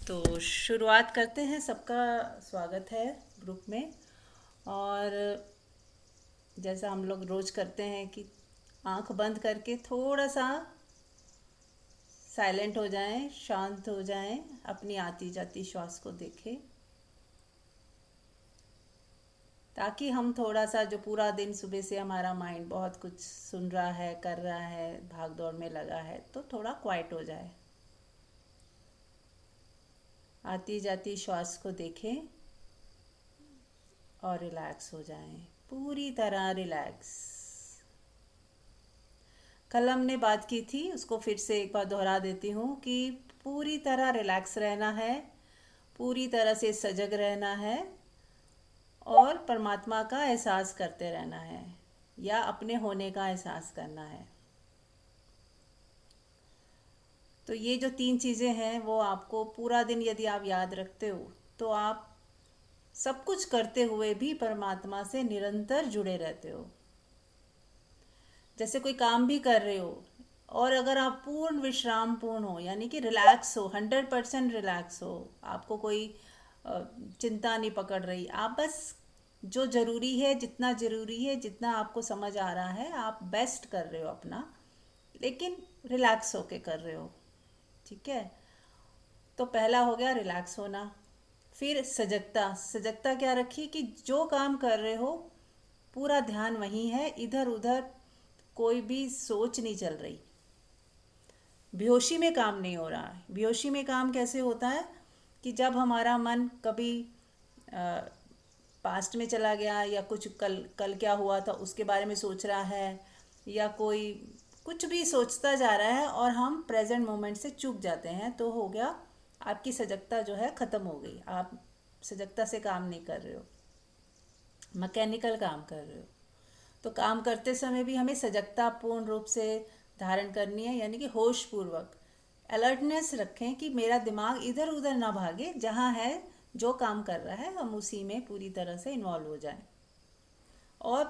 तो शुरुआत करते हैं। सबका स्वागत है ग्रुप में। और जैसा हम लोग रोज़ करते हैं कि आंख बंद करके थोड़ा सा साइलेंट हो जाएं, शांत हो जाएं, अपनी आती जाती श्वास को देखें, ताकि हम थोड़ा सा जो पूरा दिन सुबह से हमारा माइंड बहुत कुछ सुन रहा है, कर रहा है, भाग दौड़ में लगा है, तो थोड़ा क्वाइट हो जाए। आती जाती श्वास को देखें और रिलैक्स हो जाएं, पूरी तरह रिलैक्स। कल हमने बात की थी, उसको फिर से एक बार दोहरा देती हूँ कि पूरी तरह रिलैक्स रहना है, पूरी तरह से सजग रहना है और परमात्मा का एहसास करते रहना है या अपने होने का एहसास करना है। तो ये जो तीन चीज़ें हैं वो आपको पूरा दिन यदि आप याद रखते हो तो आप सब कुछ करते हुए भी परमात्मा से निरंतर जुड़े रहते हो। जैसे कोई काम भी कर रहे हो और अगर आप पूर्ण विश्राम पूर्ण हो, यानी कि रिलैक्स हो, 100% रिलैक्स हो, आपको कोई चिंता नहीं पकड़ रही, आप बस जो ज़रूरी है, जितना ज़रूरी है, जितना आपको समझ आ रहा है, आप बेस्ट कर रहे हो अपना, लेकिन रिलैक्स होके कर रहे हो। ठीक है। तो पहला हो गया रिलैक्स होना। फिर सजगता। सजगता क्या रखी कि जो काम कर रहे हो पूरा ध्यान वहीं है, इधर उधर कोई भी सोच नहीं चल रही। बेहोशी में काम नहीं हो रहा है। बेहोशी में काम कैसे होता है कि जब हमारा मन कभी पास्ट में चला गया या कुछ कल कल क्या हुआ था उसके बारे में सोच रहा है, या कोई कुछ भी सोचता जा रहा है और हम प्रेजेंट मोमेंट से चूक जाते हैं, तो हो गया आपकी सजगता जो है ख़त्म हो गई। आप सजगता से काम नहीं कर रहे हो, मैकेनिकल काम कर रहे हो। तो काम करते समय भी हमें सजगता पूर्ण रूप से धारण करनी है, यानी कि होश पूर्वक अलर्टनेस रखें कि मेरा दिमाग इधर उधर ना भागे, जहाँ है जो काम कर रहा है हम उसी में पूरी तरह से इन्वॉल्व हो जाएं और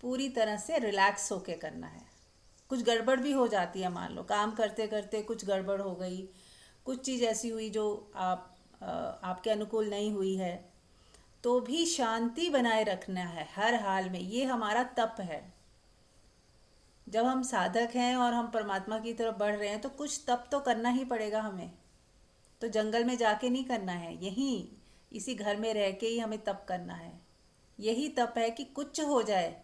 पूरी तरह से रिलैक्स होके करना है। कुछ गड़बड़ भी हो जाती है, मान लो काम करते करते कुछ गड़बड़ हो गई, कुछ चीज़ ऐसी हुई जो आपके अनुकूल नहीं हुई है, तो भी शांति बनाए रखना है हर हाल में। ये हमारा तप है। जब हम साधक हैं और हम परमात्मा की तरफ बढ़ रहे हैं तो कुछ तप तो करना ही पड़ेगा हमें। तो जंगल में जाके नहीं करना है, यहीं इसी घर में रह के ही हमें तप करना है। यही तप है कि कुछ हो जाए,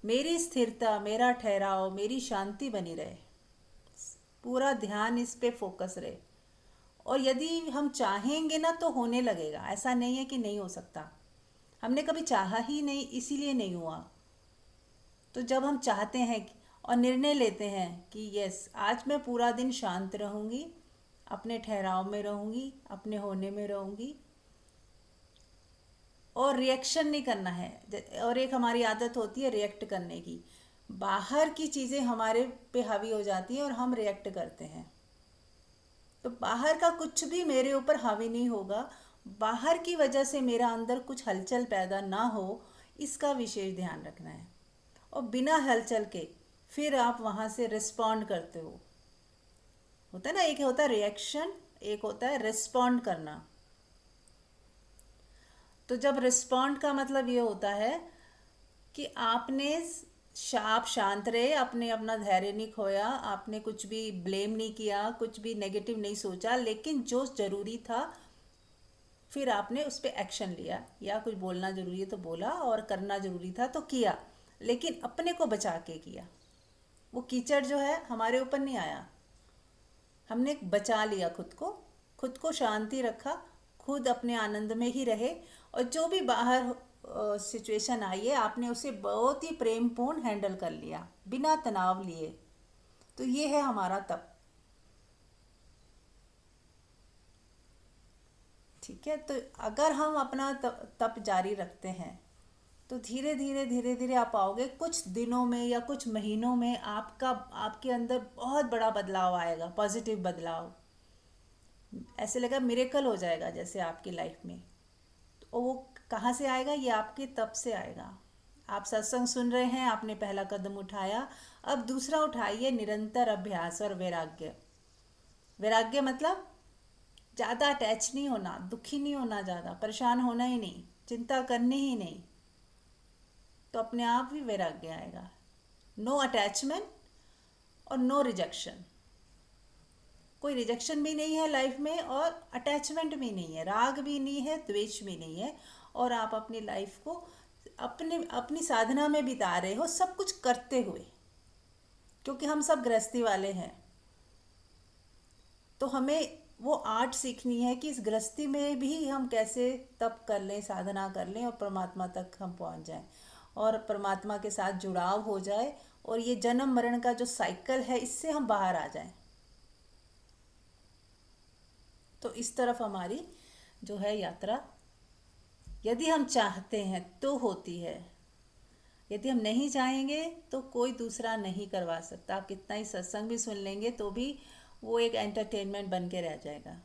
मेरी स्थिरता, मेरा ठहराव, मेरी शांति बनी रहे, पूरा ध्यान इस पे फोकस रहे। और यदि हम चाहेंगे ना तो होने लगेगा, ऐसा नहीं है कि नहीं हो सकता। हमने कभी चाहा ही नहीं, इसीलिए नहीं हुआ। तो जब हम चाहते हैं और निर्णय लेते हैं कि यस, आज मैं पूरा दिन शांत रहूँगी, अपने ठहराव में रहूँगी, अपने होने में रहूँगी और रिएक्शन नहीं करना है। और एक हमारी आदत होती है रिएक्ट करने की। बाहर की चीज़ें हमारे पे हावी हो जाती हैं और हम रिएक्ट करते हैं। तो बाहर का कुछ भी मेरे ऊपर हावी नहीं होगा, बाहर की वजह से मेरा अंदर कुछ हलचल पैदा ना हो, इसका विशेष ध्यान रखना है। और बिना हलचल के फिर आप वहाँ से रिस्पॉन्ड करते हो। होता है ना, एक होता है रिएक्शन, एक होता है रिस्पॉन्ड करना। तो जब रिस्पॉन्ड का मतलब ये होता है कि आप शांत रहे, आपने अपना धैर्य नहीं खोया, आपने कुछ भी ब्लेम नहीं किया, कुछ भी नेगेटिव नहीं सोचा, लेकिन जो ज़रूरी था फिर आपने उस पर एक्शन लिया, या कुछ बोलना ज़रूरी है तो बोला और करना ज़रूरी था तो किया, लेकिन अपने को बचा के किया। वो कीचड़ जो है हमारे ऊपर नहीं आया, हमने बचा लिया खुद को शांति रखा, खुद अपने आनंद में ही रहे। और जो भी बाहर सिचुएशन आई है आपने उसे बहुत ही प्रेम पूर्ण हैंडल कर लिया बिना तनाव लिए। तो ये है हमारा तप। ठीक है। तो अगर हम अपना तप जारी रखते हैं तो धीरे धीरे धीरे धीरे आप पाओगे कुछ दिनों में या कुछ महीनों में आपके अंदर बहुत बड़ा बदलाव आएगा, पॉजिटिव बदलाव। ऐसे लगा मिरेकल हो जाएगा जैसे आपकी लाइफ में। तो वो कहाँ से आएगा? ये आपके तप से आएगा। आप सत्संग सुन रहे हैं, आपने पहला कदम उठाया, अब दूसरा उठाइए, निरंतर अभ्यास और वैराग्य। वैराग्य मतलब ज़्यादा अटैच नहीं होना, दुखी नहीं होना, ज़्यादा परेशान होना ही नहीं, चिंता करनी ही नहीं, तो अपने आप ही वैराग्य आएगा। नो अटैचमेंट और नो रिजेक्शन। कोई रिजेक्शन भी नहीं है लाइफ में और अटैचमेंट भी नहीं है, राग भी नहीं है, द्वेष भी नहीं है। और आप अपनी लाइफ को अपने अपनी साधना में बिता रहे हो, सब कुछ करते हुए, क्योंकि हम सब गृहस्थी वाले हैं। तो हमें वो आर्ट सीखनी है कि इस गृहस्थी में भी हम कैसे तप कर लें, साधना कर लें और परमात्मा तक हम पहुंच जाएं और परमात्मा के साथ जुड़ाव हो जाए, और ये जन्म मरण का जो साइकिल है इससे हम बाहर आ जाएं। तो इस तरफ हमारी जो है यात्रा, यदि हम चाहते हैं तो होती है। यदि हम नहीं चाहेंगे तो कोई दूसरा नहीं करवा सकता। आप कितना ही सत्संग भी सुन लेंगे तो भी वो एक एंटरटेनमेंट बन के रह जाएगा।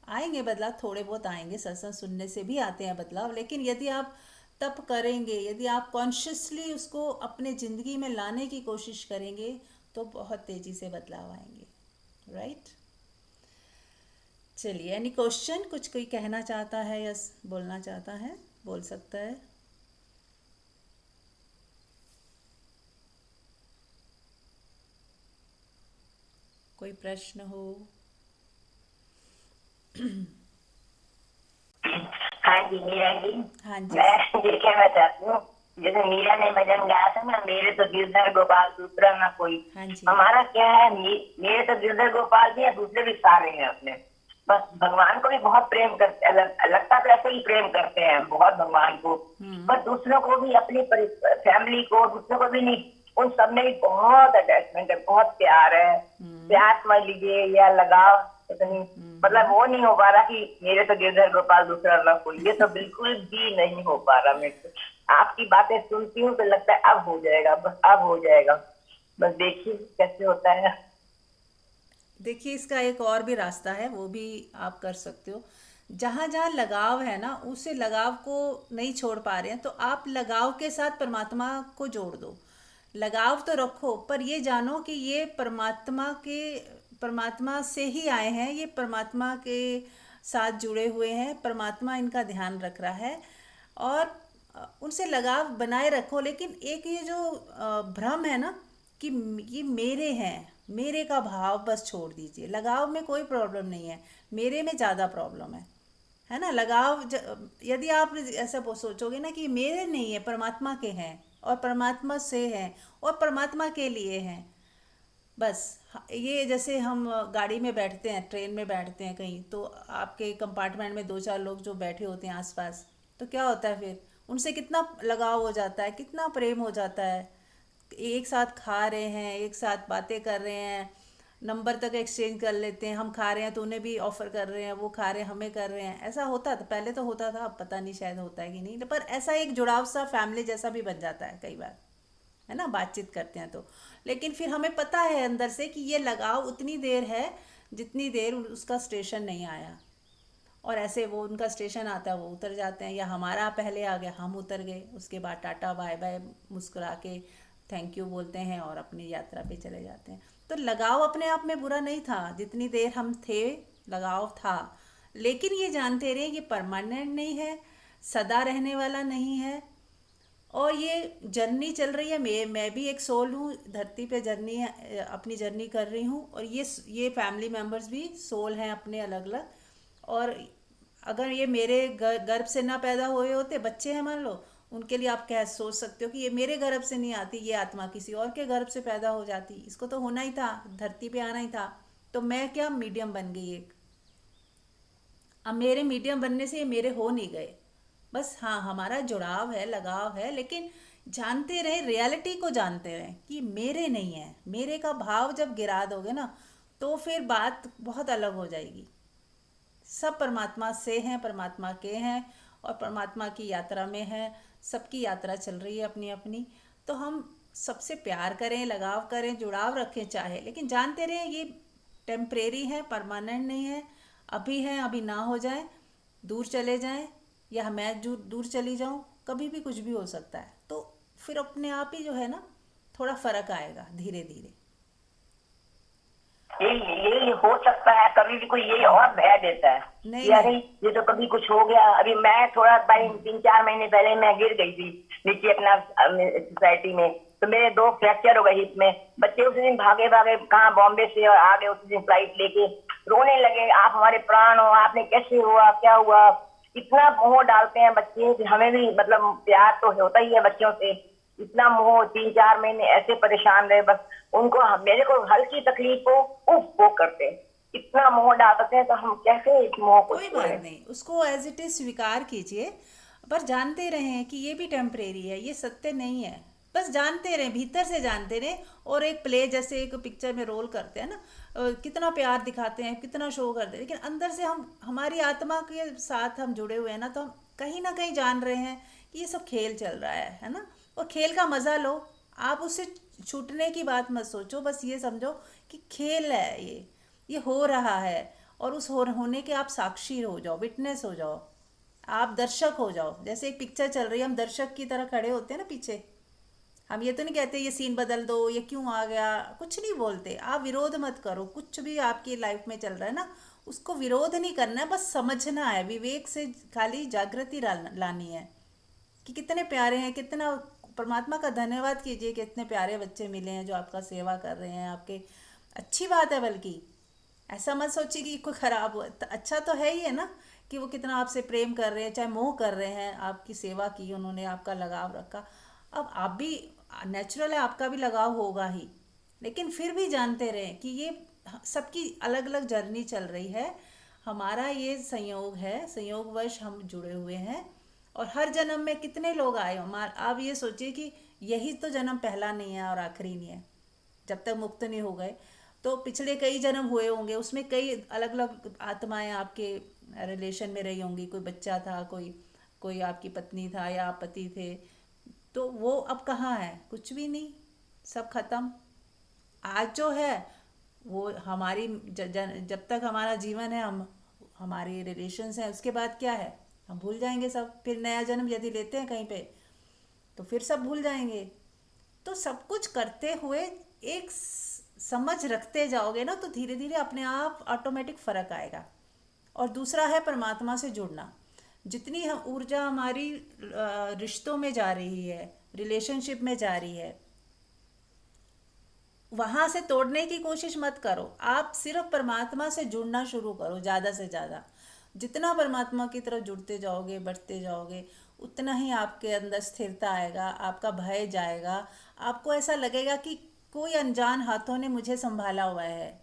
आएंगे बदलाव, थोड़े बहुत आएंगे, सत्संग सुनने से भी आते हैं बदलाव, लेकिन यदि आप तप करेंगे, यदि आप कॉन्शियसली उसको अपने ज़िंदगी में लाने की कोशिश करेंगे तो बहुत तेज़ी से बदलाव आएंगे। राइट। चलिए, एनी क्वेश्चन? कुछ कोई कहना चाहता है या बोलना चाहता है, बोल सकता है। कोई प्रश्न हो? हाँ जी, मीरा जी। हाँ जी। मैं ये कहना चाहती हूँ, जैसे मीरा ने भजन गाया था ना, मेरे तो गिरधर गोपाल दूसरा ना कोई। हाँ जी। हमारा क्या है, मेरे तो गिरधर गोपाल भी है, दूसरे भी सारे हैं अपने। बस भगवान को भी बहुत प्रेम करते हैं, लगता तो ऐसे ही प्रेम करते हैं बहुत भगवान को, पर दूसरों को भी, अपनी फैमिली को, दूसरों को भी नहीं, उन सब में भी बहुत अटैचमेंट है, बहुत प्यार है। प्यार समझ लीजिए या लगाव, इतनी मतलब वो नहीं हो पा रहा कि मेरे तो गिरधर गोपाल दूसरा ना कोई, ये तो बिल्कुल भी नहीं हो पा रहा मेरे को। आपकी बातें सुनती हूँ तो लगता है अब हो जाएगा, बस अब हो जाएगा, बस देखिए कैसे होता है। देखिए, इसका एक और भी रास्ता है, वो भी आप कर सकते हो। जहाँ जहाँ लगाव है ना, उसे लगाव को नहीं छोड़ पा रहे हैं तो आप लगाव के साथ परमात्मा को जोड़ दो। लगाव तो रखो, पर ये जानो कि ये परमात्मा से ही आए हैं, ये परमात्मा के साथ जुड़े हुए हैं, परमात्मा इनका ध्यान रख रहा है। और उनसे लगाव बनाए रखो। लेकिन एक ये जो भ्रम है ना कि ये मेरे हैं, मेरे का भाव बस छोड़ दीजिए। लगाव में कोई प्रॉब्लम नहीं है, मेरे में ज़्यादा प्रॉब्लम है ना। यदि आप ऐसा सोचोगे ना कि मेरे नहीं है, परमात्मा के हैं और परमात्मा से हैं और परमात्मा के लिए हैं, बस। ये जैसे हम गाड़ी में बैठते हैं, ट्रेन में बैठते हैं कहीं, तो आपके कंपार्टमेंट में दो चार लोग जो बैठे होते हैं आसपास, तो क्या होता है फिर, उनसे कितना लगाव हो जाता है, कितना प्रेम हो जाता है। एक साथ खा रहे हैं, एक साथ बातें कर रहे हैं, नंबर तक एक्सचेंज कर लेते हैं, हम खा रहे हैं तो उन्हें भी ऑफर कर रहे हैं, वो खा रहे हैं हमें कर रहे हैं। ऐसा होता था पहले, तो होता था, अब पता नहीं शायद होता है कि नहीं, पर ऐसा एक जुड़ाव सा फैमिली जैसा भी बन जाता है कई बार, है ना, बातचीत करते हैं तो। लेकिन फिर हमें पता है अंदर से कि ये लगाव उतनी देर है जितनी देर उसका स्टेशन नहीं आया। और ऐसे वो उनका स्टेशन आता है, वो उतर जाते हैं, या हमारा पहले आ गया, हम उतर गए, उसके बाद टाटा बाय बाय मुस्कुरा के थैंक यू बोलते हैं और अपनी यात्रा पे चले जाते हैं। तो लगाव अपने आप में बुरा नहीं था, जितनी देर हम थे लगाव था। लेकिन ये जानते रहे ये परमानेंट नहीं है, सदा रहने वाला नहीं है। और ये जर्नी चल रही है, मैं भी एक सोल हूँ, धरती पे जर्नी है, अपनी जर्नी कर रही हूँ, और ये फैमिली मेम्बर्स भी सोल हैं अपने अलग अलग। और अगर ये मेरे गर्भ से ना पैदा हुए होते, बच्चे हैं मान लो, उनके लिए आप क्या सोच सकते हो कि ये मेरे गर्भ से नहीं आती, ये आत्मा किसी और के गर्भ से पैदा हो जाती, इसको तो होना ही था, धरती पे आना ही था। तो मैं क्या मीडियम बन गई एक। अब मेरे मीडियम बनने से ये मेरे हो नहीं गए। बस हाँ, हमारा जुड़ाव है, लगाव है, लेकिन जानते रहे, रियलिटी को जानते रहे कि मेरे नहीं है। मेरे का भाव जब गिरा दोगे ना, तो फिर बात बहुत अलग हो जाएगी। सब परमात्मा से हैं, परमात्मा के हैं और परमात्मा की यात्रा में है। सबकी यात्रा चल रही है अपनी अपनी। तो हम सबसे प्यार करें, लगाव करें, जुड़ाव रखें चाहे, लेकिन जानते रहें ये टेम्परेरी है, परमानेंट नहीं है। अभी है, अभी ना हो जाए, दूर चले जाएं, या मैं दूर चली जाऊं, कभी भी कुछ भी हो सकता है। तो फिर अपने आप ही जो है ना, थोड़ा फर्क आएगा धीरे धीरे। यही यही हो सकता है, कभी भी कोई यही और भय देता है नहीं कि नहीं। अरे ये तो कभी कुछ हो गया। अभी मैं थोड़ा टाइम 3-4 महीने पहले मैं गिर गई थी नीचे अपना सोसाइटी में, तो मेरे 2 फ्रैक्चर हो गए हिप में। बच्चे उस दिन भागे भागे कहाँ बॉम्बे से और आ गए उस दिन फ्लाइट लेके, रोने लगे, आप हमारे प्राण हो, आपने कैसे हुआ, क्या हुआ। इतना मोह डालते हैं बच्चे कि हमें भी मतलब प्यार तो होता ही है बच्चों से, इतना मोह। 3-4 महीने ऐसे परेशान रहे, बस उनको मेरे को हल्की तकलीफ हो उफ वो करते हैं, इतना मोह डालते हैं, तो हम कैसे इस मोह को कोई बात छोड़ें। नहीं, उसको एज इट इज स्वीकार कीजिए, पर जानते रहें कि ये भी टेम्परेरी है, ये सत्य नहीं है। बस जानते रहें, भीतर से जानते रहें। और एक प्ले जैसे एक पिक्चर में रोल करते हैं ना, कितना प्यार दिखाते हैं, कितना शो करते हैं, लेकिन अंदर से हम हमारी आत्मा के साथ हम जुड़े हुए हैं ना, तो हम कहीं ना कहीं जान रहे हैं कि ये सब खेल चल रहा है ना। और खेल का मज़ा लो। आप उससे छूटने की बात मत सोचो, बस ये समझो कि खेल है ये हो रहा है। और उस होने के आप साक्षी हो जाओ, विटनेस हो जाओ, आप दर्शक हो जाओ। जैसे एक पिक्चर चल रही है, हम दर्शक की तरह खड़े होते हैं ना पीछे। हम ये तो नहीं कहते ये सीन बदल दो, ये क्यों आ गया, कुछ नहीं बोलते। आप विरोध मत करो, कुछ भी आपकी लाइफ में चल रहा है ना, उसको विरोध नहीं करना है, बस समझना है, विवेक से खाली जागृति लानी है कि कितने प्यारे हैं, कितना परमात्मा का धन्यवाद कीजिए कि इतने प्यारे बच्चे मिले हैं जो आपका सेवा कर रहे हैं आपके। अच्छी बात है, बल्कि ऐसा मत सोचिए कि कोई खराब हो, अच्छा तो है ही है ना कि वो कितना आपसे प्रेम कर रहे हैं, चाहे मोह कर रहे हैं, आपकी सेवा की उन्होंने, आपका लगाव रखा। अब आप भी, नेचुरल है, आपका भी लगाव होगा ही, लेकिन फिर भी जानते रहें कि ये सबकी अलग अलग जर्नी चल रही है। हमारा ये संयोग है, संयोगवश हम जुड़े हुए हैं। और हर जन्म में कितने लोग आए, हमार आप ये सोचिए कि यही तो जन्म पहला नहीं है और आखिरी नहीं है। जब तक मुक्त नहीं हो गए तो पिछले कई जन्म हुए होंगे, उसमें कई अलग अलग आत्माएं आपके रिलेशन में रही होंगी। कोई बच्चा था, कोई कोई आपकी पत्नी था या आप पति थे। तो वो अब कहाँ है, कुछ भी नहीं, सब खत्म। आज जो है वो हमारी जब तक हमारा जीवन है, हम हमारे रिलेशंस हैं, उसके बाद क्या है, हम भूल जाएंगे सब। फिर नया जन्म यदि लेते हैं कहीं पे, तो फिर सब भूल जाएंगे। तो सब कुछ करते हुए एक समझ रखते जाओगे ना, तो धीरे धीरे अपने आप ऑटोमेटिक फ़र्क आएगा। और दूसरा है परमात्मा से जुड़ना। जितनी हम ऊर्जा हमारी रिश्तों में जा रही है, रिलेशनशिप में जा रही है, वहाँ से तोड़ने की कोशिश मत करो। आप सिर्फ परमात्मा से जुड़ना शुरू करो, ज़्यादा से ज़्यादा। जितना परमात्मा की तरफ जुड़ते जाओगे, बढ़ते जाओगे, उतना ही आपके अंदर स्थिरता आएगा, आपका भय जाएगा। आपको ऐसा लगेगा कि कोई अनजान हाथों ने मुझे संभाला हुआ है।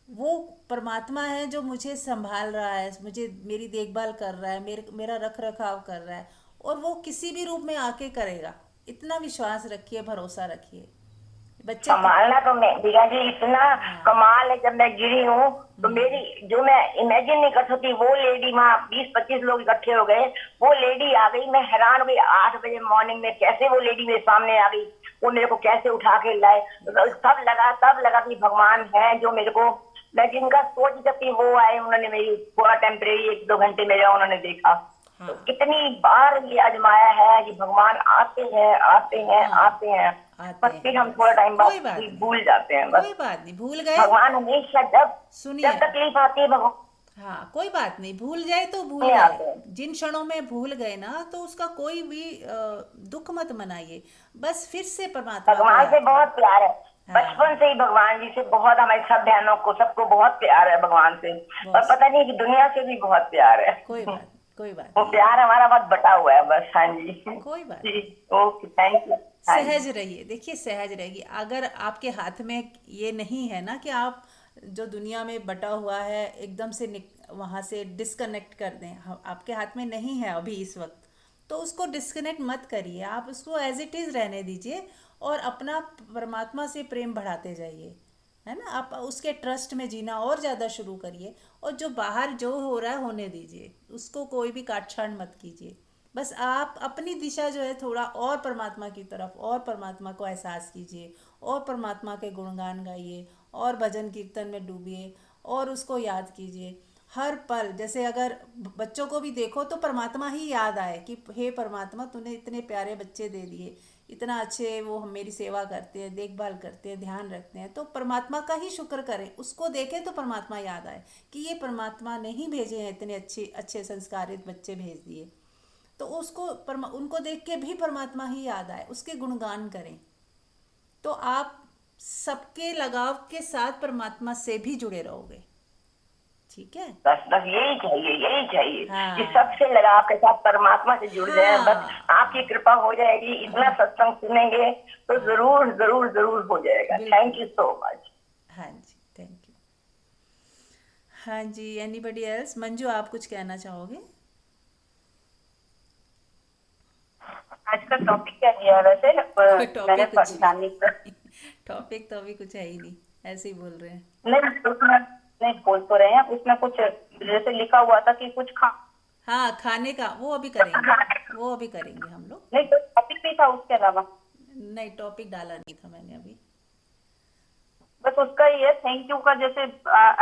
वो परमात्मा है जो मुझे संभाल रहा है, मुझे मेरी देखभाल कर रहा है, मेरा रख रखाव कर रहा है। और वो किसी भी रूप में आके करेगा। इतना विश्वास रखिए, भरोसा रखिए। बच्चे संभालना तो मैं दीदा जी इतना हाँ। कमाल है। जब मैं गिरी हूँ तो मेरी जो मैं इमेजिन नहीं कर सकती, वो लेडी वहाँ 20-25 लोग इकट्ठे हो गए, वो लेडी आ गई, मैं हैरान हो गई। 8 बजे मॉर्निंग में कैसे वो लेडी मेरे सामने आ गई, वो मेरे को कैसे उठा के लाए। तो तब लगा कि भगवान है जो मेरे को, मैं जिनका सोच सकती वो आए, उन्होंने मेरी थोड़ा टेम्परेरी 1-2 घंटे मेरा उन्होंने देखा। तो हाँ। कितनी बार ये आजमाया है कि भगवान आते हैं आते हैं हाँ, आते हैं, आते पर फिर हैं हम थोड़ा बस, टाइम कोई बाद बात नहीं। भूल जाते हैं बस। कोई बात नहीं, भूल गए। भगवान हमेशा जब सुनिए, जब तकलीफ आती है भगवान हाँ कोई बात नहीं, भूल जाए तो भूल में गए। आते हैं। जिन क्षणों में भूल गए ना, तो उसका कोई भी दुख मत मनाइए। बस फिर से परमात्मा को भगवान से याद बहुत करो। प्यार है, हाँ। बचपन से ही भगवान जी से बहुत, हमारे सब बहनों को सबको बहुत प्यार है भगवान से। और बस, पता नहीं कि दुनिया से भी बहुत प्यार है। कोई बात नहीं, कोई बात वो नहीं है। प्यार हमारा बहुत बटा हुआ है बस। हाँ जी कोई बात जी। नहीं। Okay, thank you. हाँ जी। सहज रहिए, देखिए सहज रहेगी। अगर आपके हाथ में ये नहीं है ना कि आप जो दुनिया में बटा हुआ है एकदम से वहाँ से डिस्कनेक्ट कर दें, आपके हाथ में नहीं है अभी इस वक्त, तो उसको डिस्कनेक्ट मत करिए, आप उसको एज इट इज़ रहने दीजिए। और अपना परमात्मा से प्रेम बढ़ाते जाइए, है ना। आप उसके ट्रस्ट में जीना और ज़्यादा शुरू करिए। और जो बाहर जो हो रहा है होने दीजिए, उसको कोई भी काटछाड़ मत कीजिए। बस आप अपनी दिशा जो है थोड़ा और परमात्मा की तरफ, और परमात्मा को एहसास कीजिए, और परमात्मा के गुणगान गाइए, और भजन कीर्तन में डूबिए, और उसको याद कीजिए हर पल। जैसे अगर बच्चों को भी देखो तो परमात्मा ही याद आए कि हे परमात्मा, तूने इतने प्यारे बच्चे दे दिए, इतना अच्छे वो हम मेरी सेवा करते हैं, देखभाल करते हैं, ध्यान रखते हैं, तो परमात्मा का ही शुक्र करें, उसको देखें तो परमात्मा याद आए कि ये परमात्मा ने ही भेजे हैं, इतने अच्छे अच्छे संस्कारित बच्चे भेज दिए। तो उसको उनको देख के भी परमात्मा ही याद आए, उसके गुणगान करें। तो आप सबके लगाव के साथ परमात्मा से भी जुड़े रहोगे। ठीक है। बस बस यही चाहिए कि हाँ सबसे लगाव के साथ परमात्मा से जुड़ जाए, बस हाँ आपकी कृपा हो जाएगी। इतना सत्संग सुनेंगे तो हाँ जरूर जरूर जरूर हो जाएगा। थैंक बिल्कुल। You so much. हाँ जी, थैंक यू। हाँ जी, एनीबडी एल्स? मंजू, आप कुछ कहना चाहोगे? आज का टॉपिक क्या दिया है वैसे? कोई मैंने टॉपिक कुछ भी जानी पर नहीं। टॉपिक तो अभी कुछ है ही नहीं, ऐसे ही बोल रहे हैं। नहीं, उसमें नहीं बोल तो रहे हैं, उसमें कुछ जैसे लिखा हुआ था कि कुछ खा हाँ, खाने का वो अभी करेंगे, वो अभी करेंगे हम लोग। नहीं, तो टॉपिक भी था उसके अलावा। नहीं, टॉपिक डाला नहीं था मैंने अभी। बस उसका ही है थैंक यू का, जैसे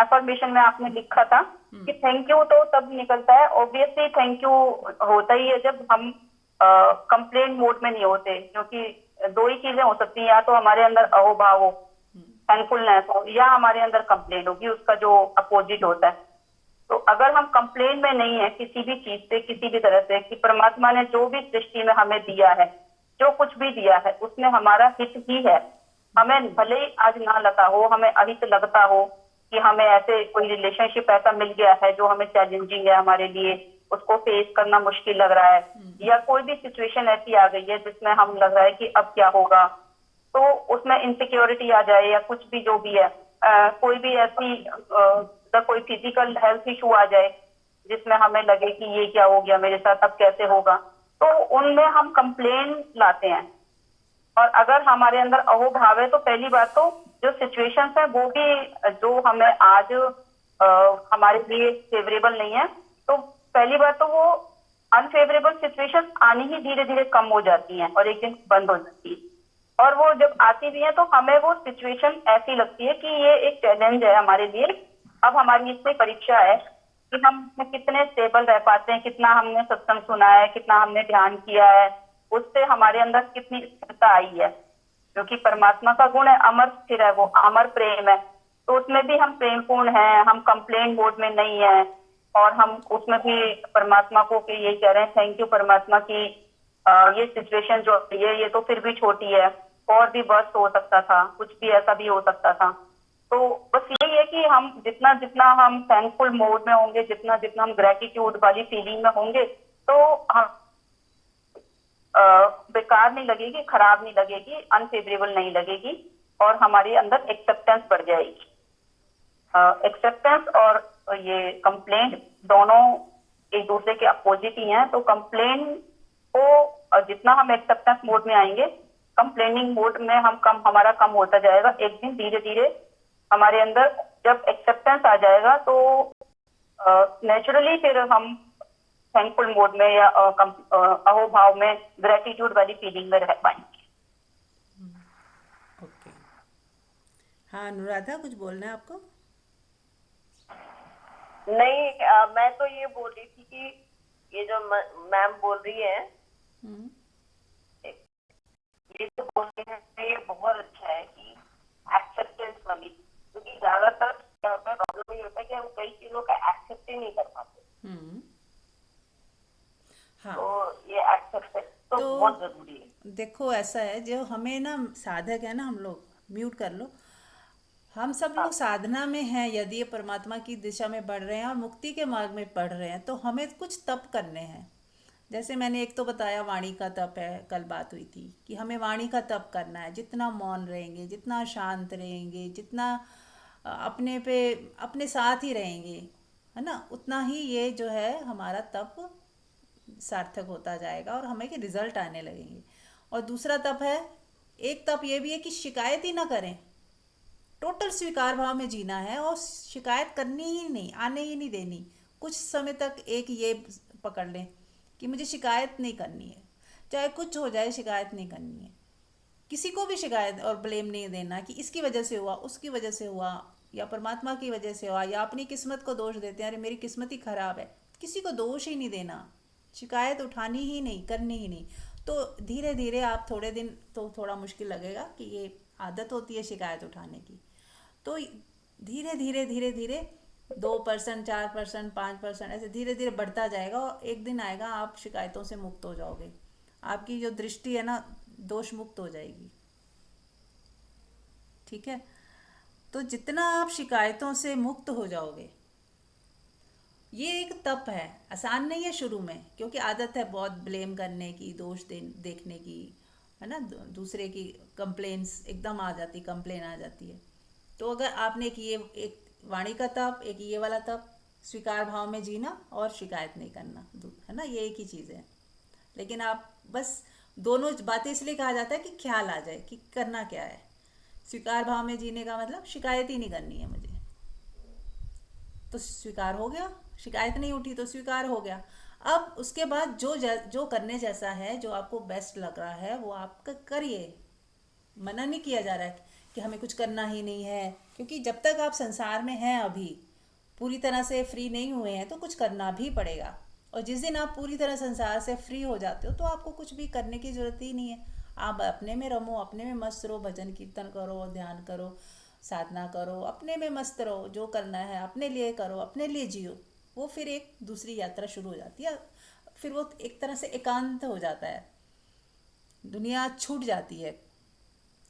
अफर्मेशन में आपने लिखा था कि थैंक यू तो तब निकलता है, ऑब्वियसली थैंक यू होता ही है जब हम कंप्लेन मोड में नहीं होते, क्योंकि दो ही चीजें हो सकती हैं, या तो हमारे अंदर अहोभाव हो, थैंकफुलनेस हो, या हमारे अंदर कंप्लेन होगी, उसका जो अपोजिट होता है। तो अगर हम कंप्लेन में नहीं है किसी भी चीज से, किसी भी तरह से, कि परमात्मा ने जो भी सृष्टि में हमें दिया है, जो कुछ भी दिया है उसमें हमारा हित ही है, हमें भले ही आज ना लगा हो, हमें अहित लगता हो कि हमें ऐसे कोई रिलेशनशिप ऐसा मिल गया है जो हमें चैलेंजिंग है हमारे लिए, उसको फेस करना मुश्किल लग रहा है, या कोई भी सिचुएशन ऐसी आ गई है जिसमें हम लग रहा है कि अब क्या होगा, तो उसमें इनसिक्योरिटी आ जाए या कुछ भी जो भी है, कोई भी ऐसी कोई फिजिकल हेल्थ इशू आ जाए जिसमें हमें लगे कि ये क्या हो गया मेरे साथ, अब कैसे होगा, तो उनमें हम कंप्लेन लाते हैं। और अगर हमारे अंदर अहोभाव है तो पहली बात तो जो सिचुएशंस है वो भी जो हमें आज हमारे लिए फेवरेबल नहीं है, तो पहली बात तो वो अनफेवरेबल सिचुएशन आनी ही धीरे धीरे कम हो जाती हैं और एक दिन बंद हो जाती है। और वो जब आती भी है तो हमें वो सिचुएशन ऐसी लगती है कि ये एक चैलेंज है हमारे लिए, अब हमारी इसमें परीक्षा है कि हम इसमें कितने स्टेबल रह पाते हैं, कितना हमने सत्संग सुना है, कितना हमने ध्यान किया है, उससे हमारे अंदर कितनी स्थिरता आई है, क्योंकि परमात्मा का गुण है अमर स्थिर है, वो अमर प्रेम है, तो उसमें भी हम प्रेमपूर्ण हैं, हम कंप्लेन मोड में नहीं है, और हम उसमें भी परमात्मा को कि ये कह रहे हैं थैंक यू परमात्मा की ये सिचुएशन जो ये तो फिर भी छोटी है, और भी वर्ष हो सकता था, कुछ भी ऐसा भी हो सकता था। तो बस यही है कि हम जितना जितना हम थैंकफुल मोड में होंगे, जितना जितना हम ग्रेटिट्यूड वाली फीलिंग में होंगे, तो हम बेकार नहीं लगेगी, खराब नहीं लगेगी, अनफेवरेबल नहीं लगेगी, और हमारे अंदर एक्सेप्टेंस बढ़ जाएगी। एक्सेप्टेंस और ये कंप्लेंट दोनों एक दूसरे के अपोजिट ही हैं, तो कंप्लेन को जितना हम एक्सेप्टेंस मोड में आएंगे, कंप्लेनिंग मोड में हम हमारा कम होता जाएगा, एक दिन धीरे धीरे हमारे अंदर जब एक्सेप्टेंस आ जाएगा तो नेचुरली फिर हम थैंकफुल मोड में या अहोभाव में, ग्रेटिट्यूड वाली फीलिंग में रह पाएंगे। ओके। हाँ, अनुराधा, कुछ बोलना है आपको? नहीं, मैं तो ये बोल रही थी कि ये जो मैम बोल रही है, ये जो बोल रही है ये बहुत अच्छा है कि एक्सेप्टेंस वाली, क्योंकि ज्यादातर क्या होता है, प्रॉब्लम ये होता है कि हम कई चीजों का एक्सेप्ट ही नहीं कर पाते। हाँ, तो ये एक्सेप्टेंस तो तो बहुत जरूरी है। देखो, ऐसा है, जो हमें ना साधक है ना, हम लोग म्यूट कर लो, हम सब लोग साधना में हैं, यदि ये परमात्मा की दिशा में बढ़ रहे हैं और मुक्ति के मार्ग में बढ़ रहे हैं, तो हमें कुछ तप करने हैं। जैसे मैंने एक तो बताया, वाणी का तप है, कल बात हुई थी कि हमें वाणी का तप करना है। जितना मौन रहेंगे, जितना शांत रहेंगे, जितना अपने पे अपने साथ ही रहेंगे, है ना, उतना ही ये जो है हमारा तप सार्थक होता जाएगा और हमें के रिजल्ट आने लगेंगे। और दूसरा तप है, एक तप ये भी है कि शिकायत ही ना करें, टोटल स्वीकार भाव में जीना है और शिकायत करनी ही नहीं, आने ही नहीं देनी। कुछ समय तक एक ये पकड़ लें कि मुझे शिकायत नहीं करनी है, चाहे कुछ हो जाए शिकायत नहीं करनी है, किसी को भी शिकायत और ब्लेम नहीं देना कि इसकी वजह से हुआ, उसकी वजह से हुआ, या परमात्मा की वजह से हुआ, या अपनी किस्मत को दोष देते हैं, अरे मेरी किस्मत ही खराब है। किसी को दोष ही नहीं देना, शिकायत उठानी ही नहीं, करनी ही नहीं। तो धीरे धीरे आप थोड़े दिन तो थोड़ा मुश्किल लगेगा कि ये आदत होती है शिकायत उठाने की। तो धीरे धीरे धीरे धीरे 2%, 4%, 5% ऐसे धीरे धीरे बढ़ता जाएगा और एक दिन आएगा आप शिकायतों से मुक्त हो जाओगे। आपकी जो दृष्टि है ना दोष मुक्त हो जाएगी। ठीक है, तो जितना आप शिकायतों से मुक्त हो जाओगे, ये एक तप है, आसान नहीं है शुरू में, क्योंकि आदत है बहुत ब्लेम करने की, देखने की, है ना, दूसरे की कंप्लेंट्स एकदम आ जाती, कंप्लेन आ जाती है। तो अगर आपने एक वाणी का तप, एक ये वाला तप, स्वीकार भाव में जीना और शिकायत नहीं करना, है ना, ये एक ही चीज़ है। लेकिन आप बस दोनों बातें इसलिए कहा जाता है कि ख्याल आ जाए कि करना क्या है। स्वीकार भाव में जीने का मतलब शिकायत ही नहीं करनी है मुझे, तो स्वीकार हो गया, शिकायत नहीं उठी तो स्वीकार हो गया। अब उसके बाद जो करने जैसा है, जो आपको बेस्ट लग रहा है वो आप करिए। मना नहीं किया जा रहा है कि हमें कुछ करना ही नहीं है, क्योंकि जब तक आप संसार में हैं, अभी पूरी तरह से फ्री नहीं हुए हैं, तो कुछ करना भी पड़ेगा। और जिस दिन आप पूरी तरह संसार से फ्री हो जाते हो तो आपको कुछ भी करने की ज़रूरत ही नहीं है। आप अपने में रमो, अपने में मस्त रहो, भजन कीर्तन करो, ध्यान करो, साधना करो, अपने में मस्त रहो, जो करना है अपने लिए करो, अपने लिए जियो। वो फिर एक दूसरी यात्रा शुरू हो जाती है, फिर वो एक तरह से एकांत हो जाता है, दुनिया छूट जाती है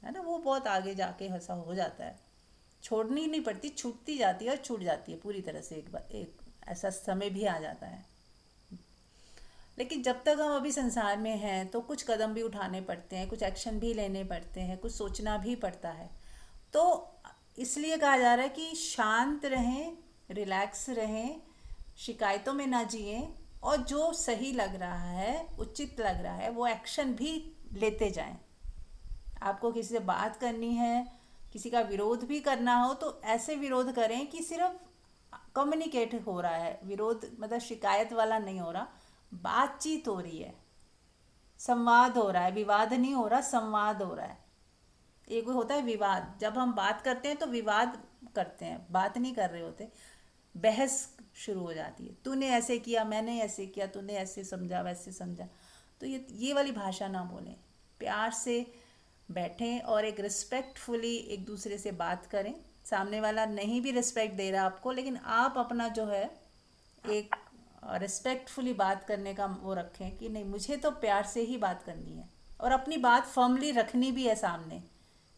ना, वो बहुत आगे जाके ऐसा हो जाता है। छोड़नी नहीं पड़ती, छूटती जाती है और छूट जाती है पूरी तरह से। एक ऐसा समय भी आ जाता है। लेकिन जब तक हम अभी संसार में हैं तो कुछ कदम भी उठाने पड़ते हैं, कुछ एक्शन भी लेने पड़ते हैं, कुछ सोचना भी पड़ता है। तो इसलिए कहा जा रहा है कि शांत रहें, रिलैक्स रहें, शिकायतों में ना जिएं, और जो सही लग रहा है, उचित लग रहा है, वो एक्शन भी लेते जाएं। आपको किसी से बात करनी है, किसी का विरोध भी करना हो, तो ऐसे विरोध करें कि सिर्फ कम्युनिकेट हो रहा है, विरोध मतलब शिकायत वाला नहीं हो रहा, बातचीत हो रही है, संवाद हो रहा है, विवाद नहीं हो रहा, संवाद हो रहा है। एक होता है विवाद, जब हम बात करते हैं तो विवाद करते हैं, बात नहीं कर रहे होते, बहस शुरू हो जाती है, तूने ऐसे किया, मैंने ऐसे किया, तूने ऐसे समझा, वैसे समझा। तो ये वाली भाषा ना बोलें, प्यार से बैठें और एक रिस्पेक्टफुली एक दूसरे से बात करें। सामने वाला नहीं भी रिस्पेक्ट दे रहा आपको, लेकिन आप अपना जो है एक रिस्पेक्टफुली बात करने का वो रखें कि नहीं, मुझे तो प्यार से ही बात करनी है, और अपनी बात फर्मली रखनी भी है सामने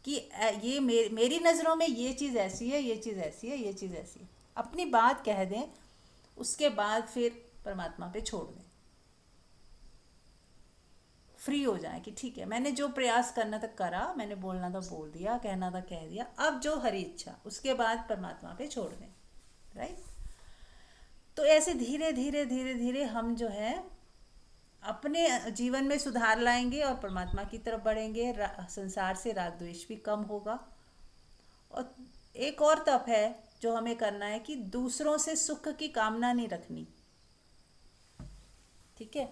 कि ये मेरी नज़रों में ये चीज़ ऐसी है, ये चीज़ ऐसी है, ये चीज़ ऐसी है। अपनी बात कह दें, उसके बाद फिर परमात्मा पे छोड़ दें, फ्री हो जाए कि ठीक है, मैंने जो प्रयास करना था करा, मैंने बोलना था बोल दिया, कहना था कह दिया, अब जो हरी इच्छा, उसके बाद परमात्मा पे छोड़ दें। राइट। तो ऐसे धीरे धीरे धीरे धीरे हम जो है अपने जीवन में सुधार लाएंगे और परमात्मा की तरफ बढ़ेंगे। संसार से राग द्वेष भी कम होगा। और एक और तप है जो हमें करना है कि दूसरों से सुख की कामना नहीं रखनी। ठीक है,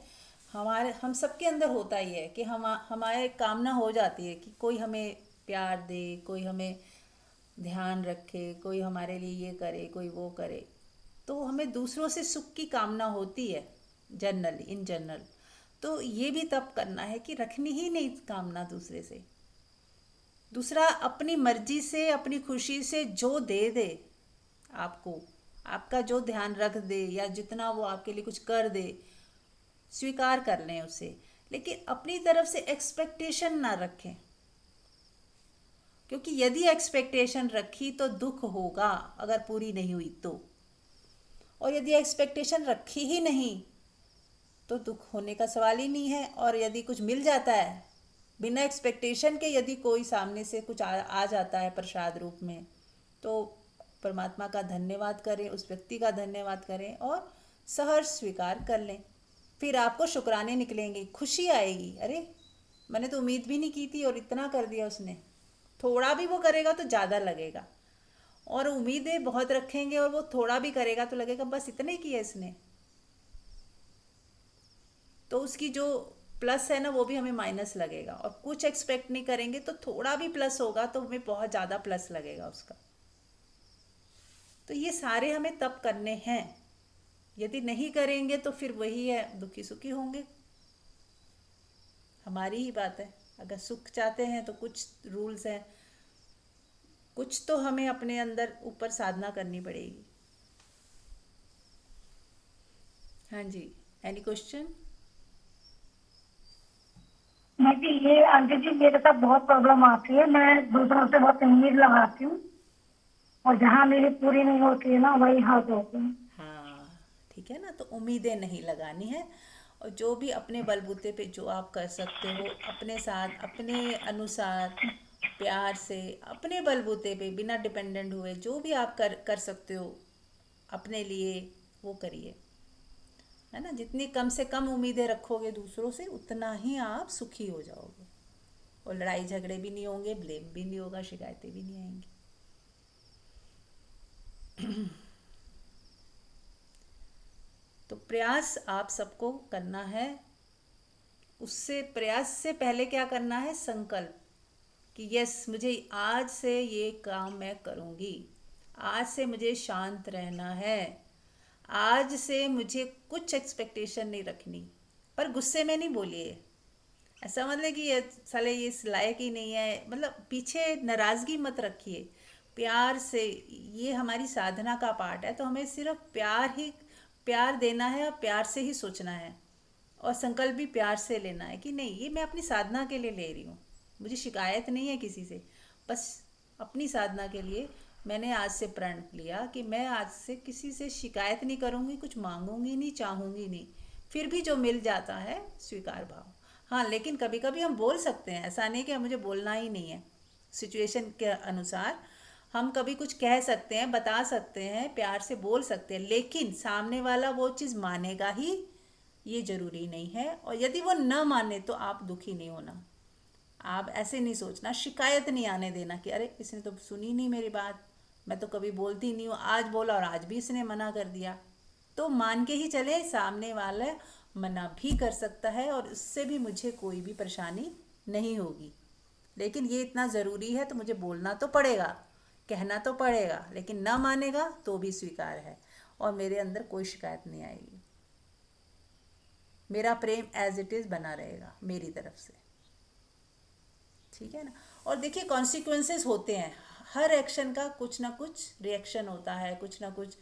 हम सबके अंदर होता ही है कि हमारे कामना हो जाती है कि कोई हमें प्यार दे, कोई हमें ध्यान रखे, कोई हमारे लिए ये करे, कोई वो करे। तो हमें दूसरों से सुख की कामना होती है जनरली, इन जनरल। तो ये भी तप करना है कि रखनी ही नहीं कामना दूसरे से। दूसरा अपनी मर्जी से, अपनी खुशी से जो दे दे आपको, आपका जो ध्यान रख दे या जितना वो आपके लिए कुछ कर दे, स्वीकार कर लें उसे, लेकिन अपनी तरफ से एक्सपेक्टेशन ना रखें, क्योंकि यदि एक्सपेक्टेशन रखी तो दुख होगा अगर पूरी नहीं हुई तो। और यदि एक्सपेक्टेशन रखी ही नहीं तो दुख होने का सवाल ही नहीं है। और यदि कुछ मिल जाता है बिना एक्सपेक्टेशन के, यदि कोई सामने से कुछ आ जाता है प्रसाद रूप में, तो परमात्मा का धन्यवाद करें, उस व्यक्ति का धन्यवाद करें और सहर्ष स्वीकार कर लें। फिर आपको शुक्राने निकलेंगे, खुशी आएगी, अरे मैंने तो उम्मीद भी नहीं की थी और इतना कर दिया उसने। थोड़ा भी वो करेगा तो ज़्यादा लगेगा, और उम्मीदें बहुत रखेंगे और वो थोड़ा भी करेगा तो लगेगा बस इतने किया इसने। तो उसकी जो प्लस है ना वो भी हमें माइनस लगेगा, और कुछ एक्सपेक्ट नहीं करेंगे तो थोड़ा भी प्लस होगा तो हमें बहुत ज़्यादा प्लस लगेगा उसका। तो ये सारे हमें तब करने हैं। यदि नहीं करेंगे तो फिर वही है, दुखी सुखी होंगे, हमारी ही बात है। अगर सुख चाहते हैं तो कुछ रूल्स हैं, कुछ तो हमें अपने अंदर ऊपर साधना करनी पड़ेगी। हाँ जी, एनी क्वेश्चन? मैं भी ये आंटी जी, मेरे साथ बहुत प्रॉब्लम आती है। मैं दूसरों से बहुत उम्मीद लगाती हूँ और जहाँ मेरी पूरी नहीं होती है ना, वही हाथ होते हैं। हाँ, ठीक है ना, तो उम्मीदें नहीं लगानी है। और जो भी अपने बलबूते पे जो आप कर सकते हो, अपने साथ अपने अनुसार प्यार से अपने बलबूते पे बिना डिपेंडेंट हुए जो भी आप कर कर सकते हो अपने लिए, वो करिए, है ना। जितनी कम से कम उम्मीदें रखोगे दूसरों से, उतना ही आप सुखी हो जाओगे, और लड़ाई झगड़े भी नहीं होंगे, ब्लेम भी नहीं होगा, शिकायतें भी नहीं आएंगी। तो प्रयास आप सबको करना है। उससे प्रयास से पहले क्या करना है? संकल्प, कि यस, मुझे आज से ये काम मैं करूँगी, आज से मुझे शांत रहना है, आज से मुझे कुछ एक्सपेक्टेशन नहीं रखनी। पर गुस्से में नहीं बोलिए, ऐसा मतलब कि ये साले ये इस लायक ही नहीं है, मतलब पीछे नाराज़गी मत रखिए। प्यार से, ये हमारी साधना का पार्ट है, तो हमें सिर्फ प्यार देना है और प्यार से ही सोचना है, और संकल्प भी प्यार से लेना है कि नहीं, ये मैं अपनी साधना के लिए ले रही हूँ, मुझे शिकायत नहीं है किसी से, बस अपनी साधना के लिए मैंने आज से प्रण लिया कि मैं आज से किसी से शिकायत नहीं करूँगी, कुछ मांगूंगी नहीं, चाहूँगी नहीं। फिर भी जो मिल जाता है स्वीकार भाव। हाँ, लेकिन कभी कभी हम बोल सकते हैं, ऐसा नहीं कि मुझे बोलना ही नहीं है। सिचुएशन के अनुसार हम कभी कुछ कह सकते हैं, बता सकते हैं, प्यार से बोल सकते हैं, लेकिन सामने वाला वो चीज़ मानेगा ही, ये ज़रूरी नहीं है। और यदि वो न माने तो आप दुखी नहीं होना, आप ऐसे नहीं सोचना, शिकायत नहीं आने देना कि अरे इसने तो सुनी नहीं मेरी बात, मैं तो कभी बोलती नहीं हूँ, आज बोला और आज भी इसने मना कर दिया। तो मान के ही चले, सामने वाला मना भी कर सकता है और उससे भी मुझे कोई भी परेशानी नहीं होगी, लेकिन ये इतना ज़रूरी है तो मुझे बोलना तो पड़ेगा, कहना तो पड़ेगा, लेकिन ना मानेगा तो भी स्वीकार है, और मेरे अंदर कोई शिकायत नहीं आएगी, मेरा प्रेम एज इट इज़ बना रहेगा मेरी तरफ से, ठीक है ना। और देखिए, कॉन्सिक्वेंसेस होते हैं, हर एक्शन का कुछ ना कुछ रिएक्शन होता है, कुछ ना कुछ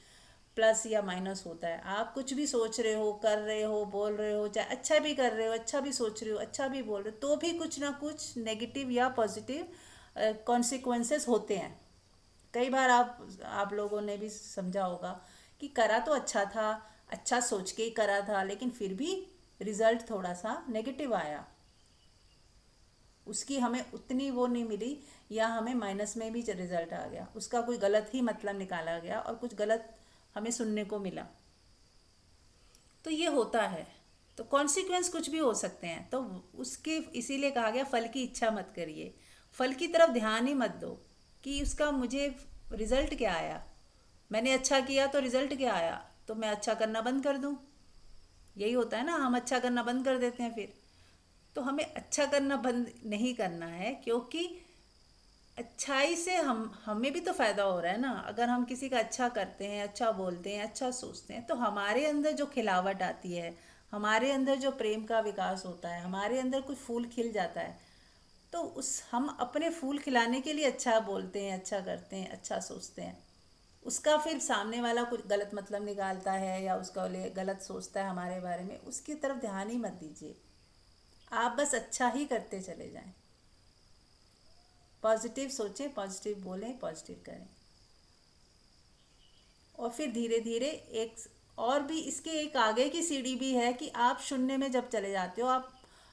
प्लस या माइनस होता है। आप कुछ भी सोच रहे हो, कर रहे हो, बोल रहे हो, चाहे अच्छा भी कर रहे हो, अच्छा भी सोच रहे हो, अच्छा भी बोल रहे हो, तो भी कुछ ना कुछ नेगेटिव या पॉजिटिव कॉन्सिक्वेंसेस होते हैं। कई बार आप लोगों ने भी समझा होगा कि करा तो अच्छा था, अच्छा सोच के ही करा था, लेकिन फिर भी रिजल्ट थोड़ा सा नेगेटिव आया, उसकी हमें उतनी वो नहीं मिली, या हमें माइनस में भी रिजल्ट आ गया, उसका कोई गलत ही मतलब निकाला गया और कुछ गलत हमें सुनने को मिला। तो ये होता है, तो कॉन्सिक्वेंस कुछ भी हो सकते हैं। तो उसके इसीलिए कहा गया फल की इच्छा मत करिए, फल की तरफ ध्यान ही मत दो कि उसका मुझे रिजल्ट क्या आया, मैंने अच्छा किया तो रिजल्ट क्या आया, तो मैं अच्छा करना बंद कर दूं। यही होता है ना, हम अच्छा करना बंद कर देते हैं फिर। तो हमें अच्छा करना बंद नहीं करना है, क्योंकि अच्छाई से हमें भी तो फ़ायदा हो रहा है ना। अगर हम किसी का अच्छा करते हैं, अच्छा बोलते हैं, अच्छा सोचते हैं, तो हमारे अंदर जो खिलावट आती है, हमारे अंदर जो प्रेम का विकास होता है, हमारे अंदर कुछ फूल खिल जाता है, तो उस हम अपने फूल खिलाने के लिए अच्छा बोलते हैं, अच्छा करते हैं, अच्छा सोचते हैं। उसका फिर सामने वाला कुछ गलत मतलब निकालता है या उसका लिए गलत सोचता है हमारे बारे में, उसकी तरफ ध्यान ही मत दीजिए, आप बस अच्छा ही करते चले जाएं। पॉजिटिव सोचें, पॉजिटिव बोलें, पॉजिटिव करें, और फिर धीरे धीरे एक और भी इसके एक आगे की सीढ़ी भी है कि आप शून्य में जब चले जाते हो,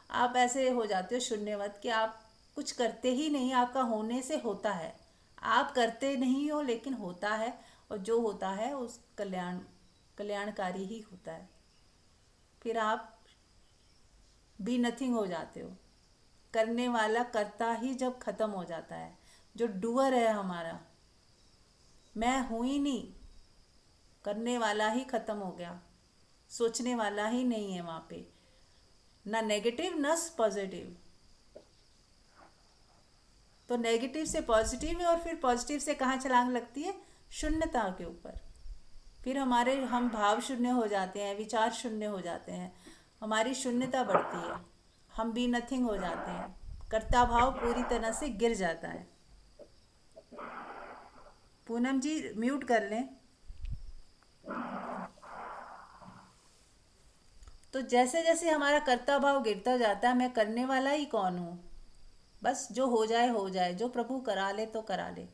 आप ऐसे हो जाते हो शून्यवत कि आप कुछ करते ही नहीं, आपका होने से होता है, आप करते नहीं हो लेकिन होता है, और जो होता है उस कल्याणकारी ही होता है। फिर आप भी नथिंग हो जाते हो, करने वाला करता ही जब ख़त्म हो जाता है, जो डूअर है हमारा, मैं हूँ ही नहीं, करने वाला ही ख़त्म हो गया, सोचने वाला ही नहीं है वहाँ पे, ना नेगेटिव ना पॉजिटिव। तो नेगेटिव से पॉजिटिव है, और फिर पॉजिटिव से कहाँ छलांग लगती है? शून्यता के ऊपर। फिर हम भाव शून्य हो जाते हैं, विचार शून्य हो जाते हैं, हमारी शून्यता बढ़ती है, हम भी नथिंग हो जाते हैं, कर्ता भाव पूरी तरह से गिर जाता है। पूनम जी म्यूट कर लें। तो जैसे जैसे हमारा कर्ता भाव गिरता जाता है, मैं करने वाला ही कौन हूँ, बस जो हो जाए, जो प्रभु करा ले तो करा ले।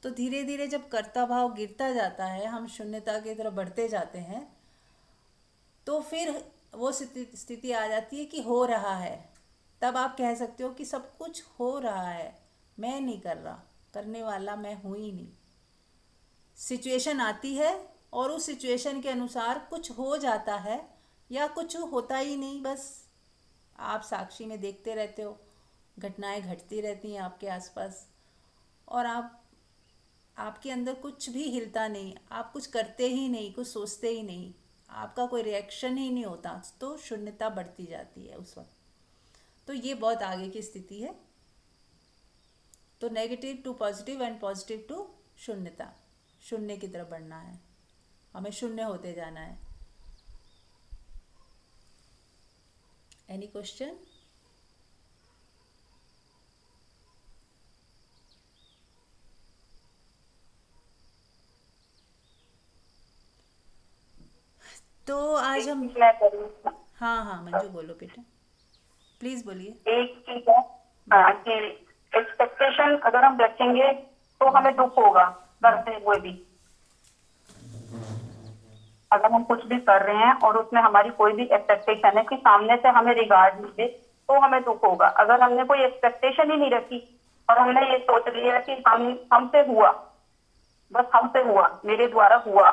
तो धीरे धीरे जब कर्ता भाव गिरता जाता है, हम शून्यता की तरफ बढ़ते जाते हैं, तो फिर वो स्थिति आ जाती है कि हो रहा है। तब आप कह सकते हो कि सब कुछ हो रहा है, मैं नहीं कर रहा, करने वाला मैं हूँ ही नहीं। सिचुएशन आती है और उस सिचुएशन के अनुसार कुछ हो जाता है या कुछ होता ही नहीं, बस आप साक्षी में देखते रहते हो, घटनाएं घटती रहती हैं आपके आसपास, और आपके अंदर कुछ भी हिलता नहीं, आप कुछ करते ही नहीं, कुछ सोचते ही नहीं, आपका कोई रिएक्शन ही नहीं होता, तो शून्यता बढ़ती जाती है उस वक्त। तो ये बहुत आगे की स्थिति है। तो negative to positive and positive to शून्यता, शून्य की तरफ बढ़ना है, हमें शून्य होते जाना है। Any question? तो आज हम, मैं करूँ, हाँ हाँ मंजू बोलो बेटा, प्लीज बोलिए। एक चीज है, हाँ, कि एक्सपेक्टेशन अगर हम रखेंगे तो हमें दुख होगा करते हुए भी। अगर हम कुछ भी कर रहे हैं और उसमें हमारी कोई भी एक्सपेक्टेशन है कि सामने से हमें रिगार्ड मिले, तो हमें दुख होगा। अगर हमने कोई एक्सपेक्टेशन ही नहीं रखी और हमने ये सोच लिया कि हमसे हुआ, बस हमसे हुआ, मेरे द्वारा हुआ,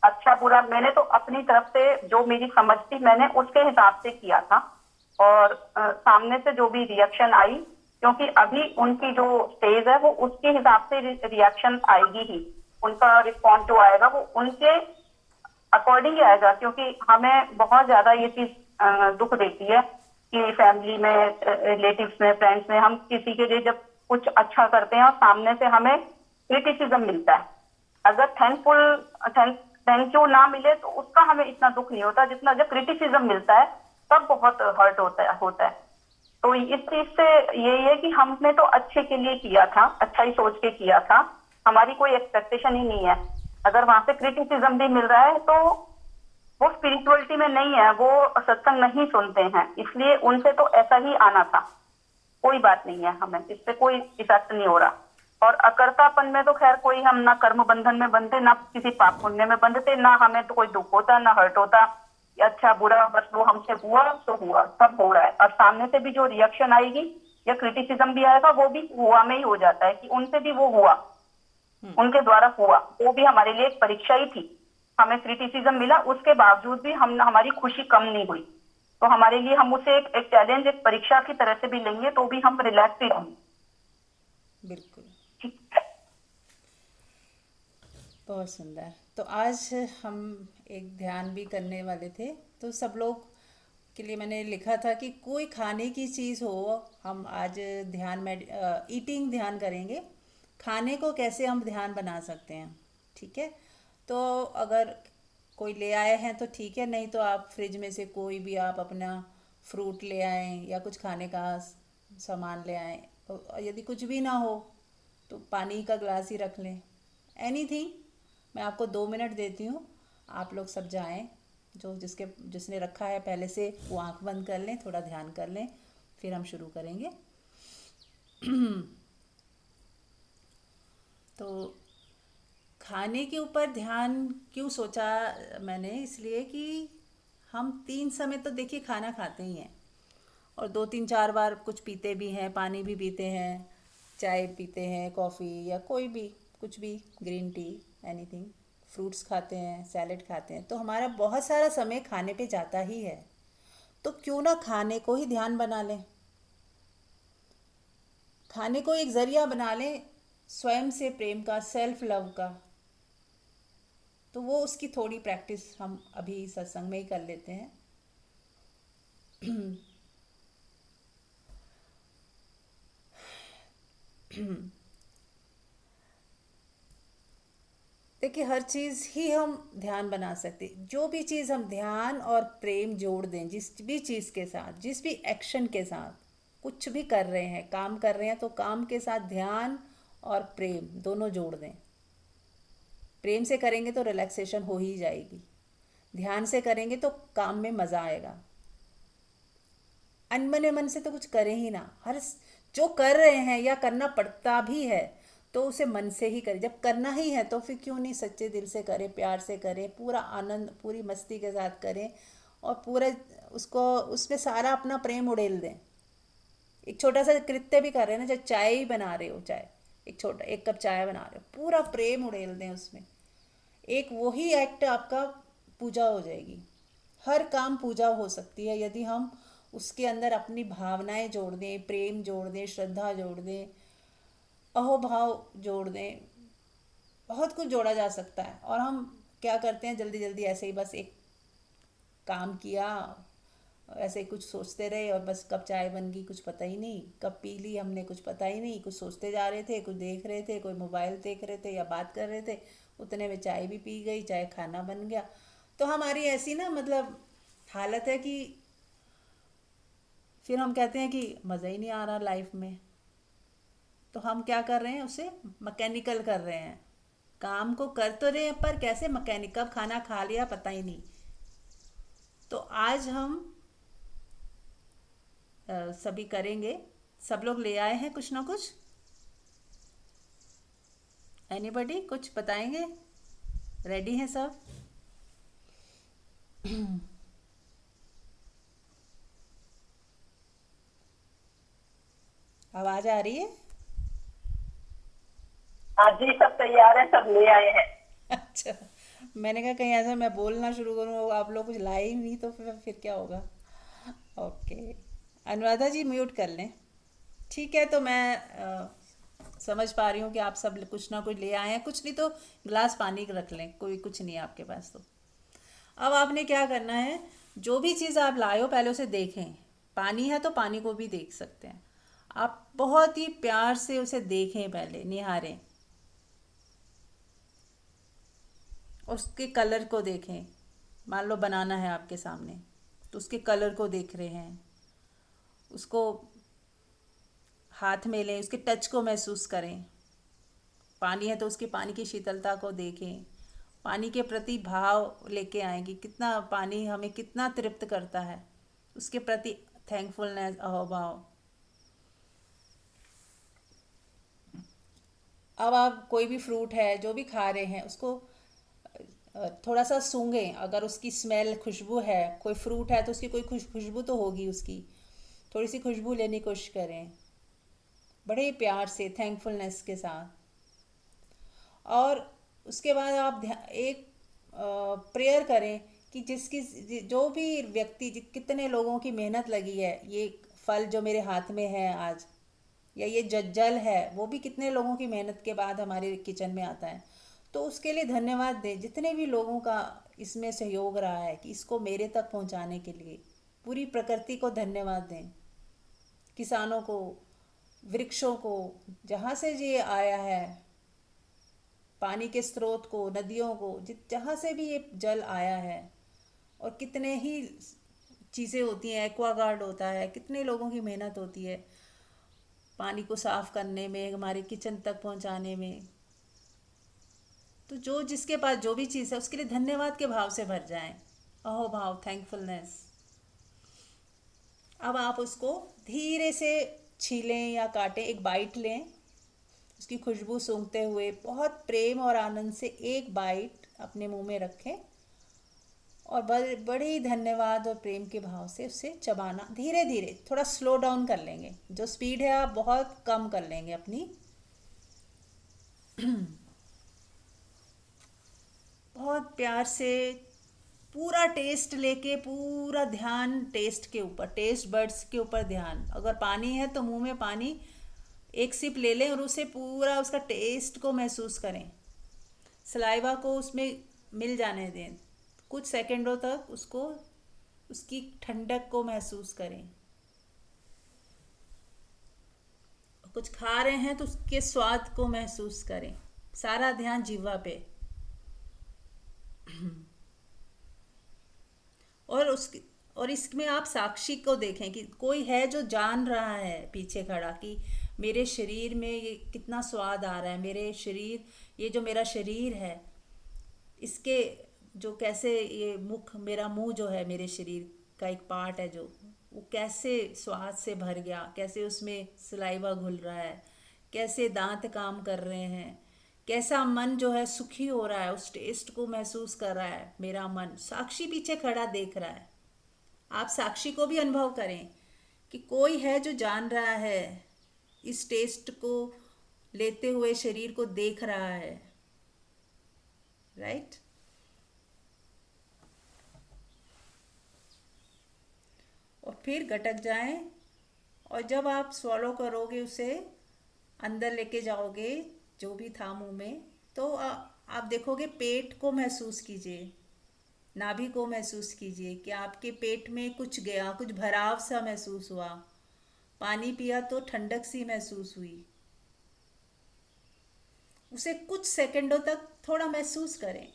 अच्छा बुरा मैंने तो अपनी तरफ से जो मेरी समझ थी मैंने उसके हिसाब से किया था, और सामने से जो भी रिएक्शन आई, क्योंकि अभी उनकी जो स्टेज है वो उसके हिसाब से रिएक्शन आएगी ही, उनका रिस्पॉन्स जो आएगा वो उनके अकॉर्डिंग ही आएगा। क्योंकि हमें बहुत ज्यादा ये चीज दुख देती है कि फैमिली में, रिलेटिव्स में, फ्रेंड्स में हम किसी के लिए जब कुछ अच्छा करते हैं और सामने से हमें क्रिटिसिज्म मिलता है, अगर थैंक यू ना मिले तो उसका हमें इतना दुख नहीं होता जितना जब क्रिटिसिज्म मिलता है तब बहुत हर्ट होता है। तो इस चीज से यही है कि हमने तो अच्छे के लिए किया था, अच्छा ही सोच के किया था, हमारी कोई एक्सपेक्टेशन ही नहीं है। अगर वहां से क्रिटिसिज्म भी मिल रहा है तो वो स्पिरिचुअलिटी में नहीं है, वो सत्संग नहीं सुनते हैं, इसलिए उनसे तो ऐसा ही आना था, कोई बात नहीं है, हमें इससे कोई इफेक्ट नहीं हो रहा। और अकर्तापन में तो खैर कोई हम ना कर्म बंधन में बंधते, ना किसी पाप पुण्य में बंधते, ना हमें तो कोई दुख होता, ना हर्ट होता, अच्छा बुरा बस वो हमसे हुआ तो हुआ, सब हो रहा है। और सामने से भी जो रिएक्शन आएगी या क्रिटिसिज्म भी आएगा वो भी हुआ में ही हो जाता है कि उनसे भी वो हुआ, उनके द्वारा हुआ, वो भी हमारे लिए एक परीक्षा ही थी। हमें क्रिटिसिज्म मिला, उसके बावजूद भी हमारी खुशी कम नहीं हुई, तो हमारे लिए हम उसे एक चैलेंज, एक परीक्षा की तरह से भी लेंगे तो भी हम रिलैक्स ही रहेंगे। बिल्कुल, बहुत सुंदर। तो आज हम एक ध्यान भी करने वाले थे, तो सब लोग के लिए मैंने लिखा था कि कोई खाने की चीज़ हो, हम आज ध्यान में ईटिंग ध्यान करेंगे, खाने को कैसे हम ध्यान बना सकते हैं, ठीक है। तो अगर कोई ले आए हैं तो ठीक है, नहीं तो आप फ्रिज में से कोई भी आप अपना फ्रूट ले आएँ या कुछ खाने का सामान ले आएँ, और यदि कुछ भी ना हो तो पानी का ग्लास ही रख लें, एनीथिंग। मैं आपको 2 मिनट देती हूँ, आप लोग सब जाएं, जिसने रखा है पहले से वो आंख बंद कर लें, थोड़ा ध्यान कर लें, फिर हम शुरू करेंगे। तो खाने के ऊपर ध्यान क्यों सोचा मैंने, इसलिए कि हम 3 समय तो देखिए खाना खाते ही हैं, और 2 3 4 बार कुछ पीते भी हैं, पानी भी पीते हैं, चाय पीते हैं, कॉफ़ी या कोई भी कुछ भी, ग्रीन टी, एनीथिंग, फ्रूट्स खाते हैं, सैलेड खाते हैं, तो हमारा बहुत सारा समय खाने पे जाता ही है। तो क्यों ना खाने को ही ध्यान बना लें, खाने को एक ज़रिया बना लें स्वयं से प्रेम का, सेल्फ लव का। तो वो उसकी थोड़ी प्रैक्टिस हम अभी सत्संग में ही कर लेते हैं। देखिए, हर चीज़ ही हम ध्यान बना सकते, जो भी चीज़ हम ध्यान और प्रेम जोड़ दें, जिस भी चीज़ के साथ, जिस भी एक्शन के साथ, कुछ भी कर रहे हैं, काम कर रहे हैं, तो काम के साथ ध्यान और प्रेम दोनों जोड़ दें। प्रेम से करेंगे तो रिलैक्सेशन हो ही जाएगी, ध्यान से करेंगे तो काम में मज़ा आएगा। अनबने मन से तो कुछ करें ही ना, जो कर रहे हैं या करना पड़ता भी है तो उसे मन से ही करें। जब करना ही है तो फिर क्यों नहीं सच्चे दिल से करें, प्यार से करें, पूरा आनंद, पूरी मस्ती के साथ करें और पूरे उसको उसमें सारा अपना प्रेम उड़ेल दें। एक छोटा सा कृत्य भी कर रहे हैं ना, जब चाय ही बना रहे हो, चाय एक कप चाय बना रहे हो, पूरा प्रेम उड़ेल दें उसमें। एक वही एक्ट आपका पूजा हो जाएगी। हर काम पूजा हो सकती है यदि हम उसके अंदर अपनी भावनाएं जोड़ दें, प्रेम जोड़ दें, श्रद्धा जोड़ दें, अहोभाव जोड़ दें। बहुत कुछ जोड़ा जा सकता है। और हम क्या करते हैं, जल्दी जल्दी ऐसे ही बस एक काम किया, ऐसे ही कुछ सोचते रहे और बस कब चाय बन गई कुछ पता ही नहीं, कब पी ली हमने कुछ पता ही नहीं, कुछ सोचते जा रहे थे, कुछ देख रहे थे, कोई मोबाइल देख रहे थे या बात कर रहे थे, उतने में चाय भी पी गई, चाय खाना बन गया। तो हमारी ऐसी ना मतलब हालत है कि फिर हम कहते हैं कि मज़ा ही नहीं आ रहा लाइफ में। तो हम क्या कर रहे हैं, उसे मैकेनिकल कर रहे हैं। काम को कर तो रहे हैं पर कैसे मैकेनिक, कब खाना खा लिया पता ही नहीं। तो आज हम सभी करेंगे। सब लोग ले आए हैं कुछ ना कुछ? एनीबॉडी कुछ बताएंगे? रेडी हैं सब? आवाज आ रही है? हाँ जी, सब तैयार है, सब ले आए हैं। अच्छा, मैंने कहा कहीं ऐसा मैं बोलना शुरू करूँ आप लोग कुछ लाए ही नहीं तो फिर क्या होगा। ओके, अनुराधा जी म्यूट कर लें। ठीक है, तो मैं समझ पा रही हूँ कि आप सब कुछ ना कुछ ले आए हैं, कुछ नहीं तो गिलास पानी का रख लें, कोई कुछ नहीं है आपके पास। तो अब आपने क्या करना है, जो भी चीज़ आप लाए हो पहले उसे देखें। पानी है तो पानी को भी देख सकते हैं आप, बहुत ही प्यार से उसे देखें, पहले निहारें, उसके कलर को देखें। मान लो बनाना है आपके सामने तो उसके कलर को देख रहे हैं, उसको हाथ में लें, उसके टच को महसूस करें। पानी है तो उसके पानी की शीतलता को देखें, पानी के प्रति भाव लेके आएं कि कितना पानी हमें कितना तृप्त करता है, उसके प्रति थैंकफुलनेस, अहोभाव। अब आप कोई भी फ्रूट है जो भी खा रहे हैं उसको थोड़ा सा सूंघें। अगर उसकी स्मेल, खुशबू है, कोई फ्रूट है तो उसकी कोई खुशबू तो होगी, उसकी थोड़ी सी खुशबू लेने की कोशिश करें, बड़े प्यार से, थैंकफुलनेस के साथ। और उसके बाद आप एक प्रेयर करें कि जिसकी जो भी व्यक्ति, कितने लोगों की मेहनत लगी है, ये फल जो मेरे हाथ में है आज, या ये जल है, वो भी कितने लोगों की मेहनत के बाद हमारे किचन में आता है। तो उसके लिए धन्यवाद दें, जितने भी लोगों का इसमें सहयोग रहा है कि इसको मेरे तक पहुंचाने के लिए। पूरी प्रकृति को धन्यवाद दें, किसानों को, वृक्षों को, जहाँ से ये आया है, पानी के स्रोत को, नदियों को, जहाँ से भी ये जल आया है। और कितने ही चीज़ें होती हैं, एक्वागार्ड होता है, कितने लोगों की मेहनत होती है पानी को साफ करने में, हमारे किचन तक पहुंचाने में। तो जो जिसके पास जो भी चीज़ है उसके लिए धन्यवाद के भाव से भर जाएं, अहोभाव, थैंकफुलनेस। अब आप उसको धीरे से छीलें या काटें, एक बाइट लें, उसकी खुशबू सूंघते हुए बहुत प्रेम और आनंद से एक बाइट अपने मुंह में रखें और बड़े ही धन्यवाद और प्रेम के भाव से उससे चबाना। धीरे धीरे थोड़ा स्लो डाउन कर लेंगे, जो स्पीड है आप बहुत कम कर लेंगे अपनी। बहुत प्यार से पूरा टेस्ट लेके, पूरा ध्यान टेस्ट के ऊपर, टेस्ट बड्स के ऊपर ध्यान। अगर पानी है तो मुंह में पानी एक सिप ले लें और उसे पूरा उसका टेस्ट को महसूस करें, सलाइवा को उसमें मिल जाने दें कुछ सेकंडों तक, उसको, उसकी ठंडक को महसूस करें। कुछ खा रहे हैं तो उसके स्वाद को महसूस करें। सारा ध्यान जीवा पे, और उसकी और इसमें आप साक्षी को देखें कि कोई है जो जान रहा है पीछे खड़ा कि मेरे शरीर में ये कितना स्वाद आ रहा है, मेरे शरीर, ये जो मेरा शरीर है इसके जो कैसे ये मुख, मेरा मुंह जो है मेरे शरीर का एक पार्ट है, जो वो कैसे स्वाद से भर गया, कैसे उसमें सलाइवा घुल रहा है, कैसे दांत काम कर रहे हैं, कैसा मन जो है सुखी हो रहा है, उस टेस्ट को महसूस कर रहा है मेरा मन। साक्षी पीछे खड़ा देख रहा है। आप साक्षी को भी अनुभव करें कि कोई है जो जान रहा है, इस टेस्ट को लेते हुए शरीर को देख रहा है। राइट? और फिर गटक जाएं, और जब आप स्वॉलो करोगे उसे अंदर लेके जाओगे जो भी था मुंह में, तो आप देखोगे पेट को महसूस कीजिए, नाभि को महसूस कीजिए कि आपके पेट में कुछ गया, कुछ भराव सा महसूस हुआ। पानी पिया तो ठंडक सी महसूस हुई। उसे कुछ सेकंडों तक थोड़ा महसूस करें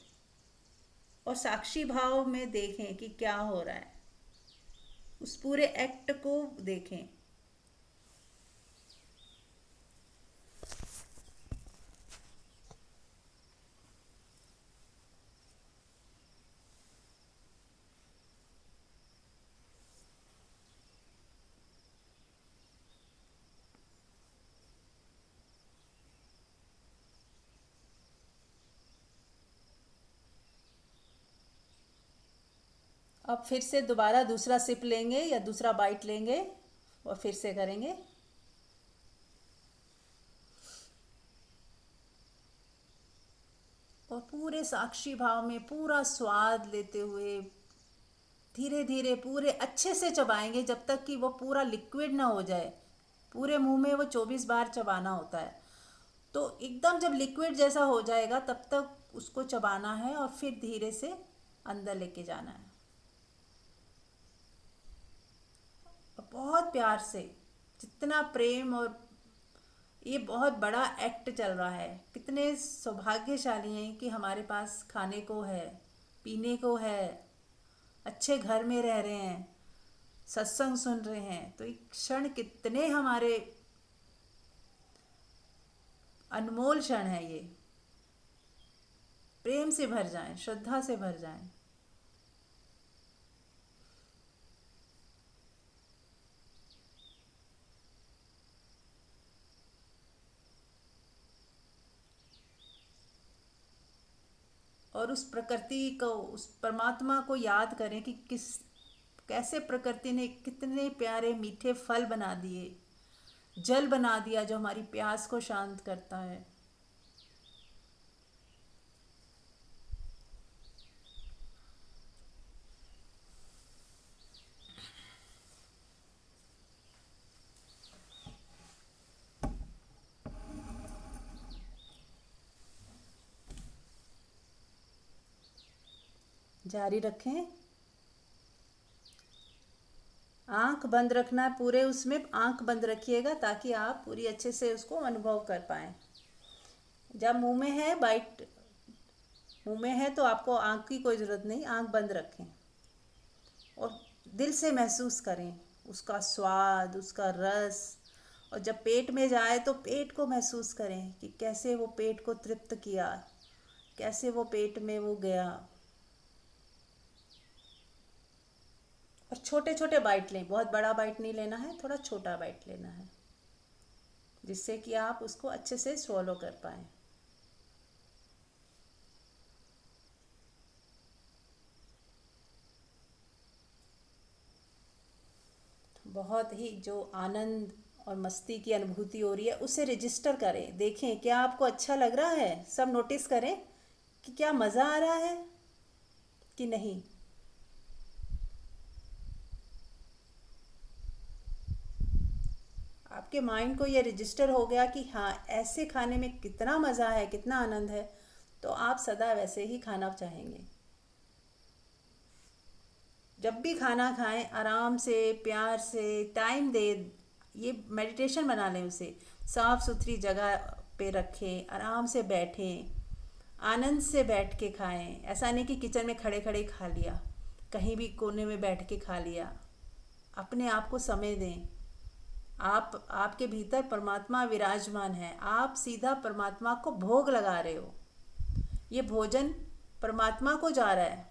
और साक्षी भाव में देखें कि क्या हो रहा है। उस पूरे एक्ट को देखें। अब फिर से दोबारा दूसरा सिप लेंगे या दूसरा बाइट लेंगे और फिर से करेंगे। और पूरे साक्षी भाव में पूरा स्वाद लेते हुए धीरे धीरे पूरे अच्छे से चबाएंगे जब तक कि वो पूरा लिक्विड ना हो जाए। पूरे मुंह में वो 24 बार चबाना होता है। तो एकदम जब लिक्विड जैसा हो जाएगा तब तक उसको चबाना है और फिर धीरे से अंदर लेके जाना है। बहुत प्यार से, जितना प्रेम, और ये बहुत बड़ा एक्ट चल रहा है। कितने सौभाग्यशाली हैं कि हमारे पास खाने को है, पीने को है, अच्छे घर में रह रहे हैं, सत्संग सुन रहे हैं। तो एक क्षण कितने हमारे अनमोल क्षण है ये। प्रेम से भर जाएं, श्रद्धा से भर जाएं। और उस प्रकृति को, उस परमात्मा को याद करें कि कैसे प्रकृति ने कितने प्यारे मीठे फल बना दिए, जल बना दिया जो हमारी प्यास को शांत करता है। जारी रखें। आंख बंद रखना है, पूरे उसमें आंख बंद रखिएगा ताकि आप पूरी अच्छे से उसको अनुभव कर पाएँ। जब मुंह में है, बाइट मुंह में है, तो आपको आंख की कोई ज़रूरत नहीं, आंख बंद रखें और दिल से महसूस करें उसका स्वाद, उसका रस। और जब पेट में जाए तो पेट को महसूस करें कि कैसे वो पेट को तृप्त किया, कैसे वो पेट में वो गया। और छोटे छोटे बाइट लें, बहुत बड़ा बाइट नहीं लेना है, थोड़ा छोटा बाइट लेना है, जिससे कि आप उसको अच्छे से स्वॉलो कर पाएँ। बहुत ही जो आनंद और मस्ती की अनुभूति हो रही है उसे रजिस्टर करें। देखें क्या आपको अच्छा लग रहा है, सब नोटिस करें कि क्या मज़ा आ रहा है कि नहीं। आपके माइंड को ये रजिस्टर हो गया कि हाँ, ऐसे खाने में कितना मज़ा है, कितना आनंद है, तो आप सदा वैसे ही खाना चाहेंगे। जब भी खाना खाएं आराम से, प्यार से, टाइम दे, ये मेडिटेशन बना लें। उसे साफ़ सुथरी जगह पे रखें, आराम से बैठें, आनंद से बैठ के खाएं। ऐसा नहीं कि किचन में खड़े खड़े खा लिया, कहीं भी कोने में बैठ के खा लिया। अपने आप को समय दें। आपके भीतर परमात्मा विराजमान है, आप सीधा परमात्मा को भोग लगा रहे हो। ये भोजन परमात्मा को जा रहा है।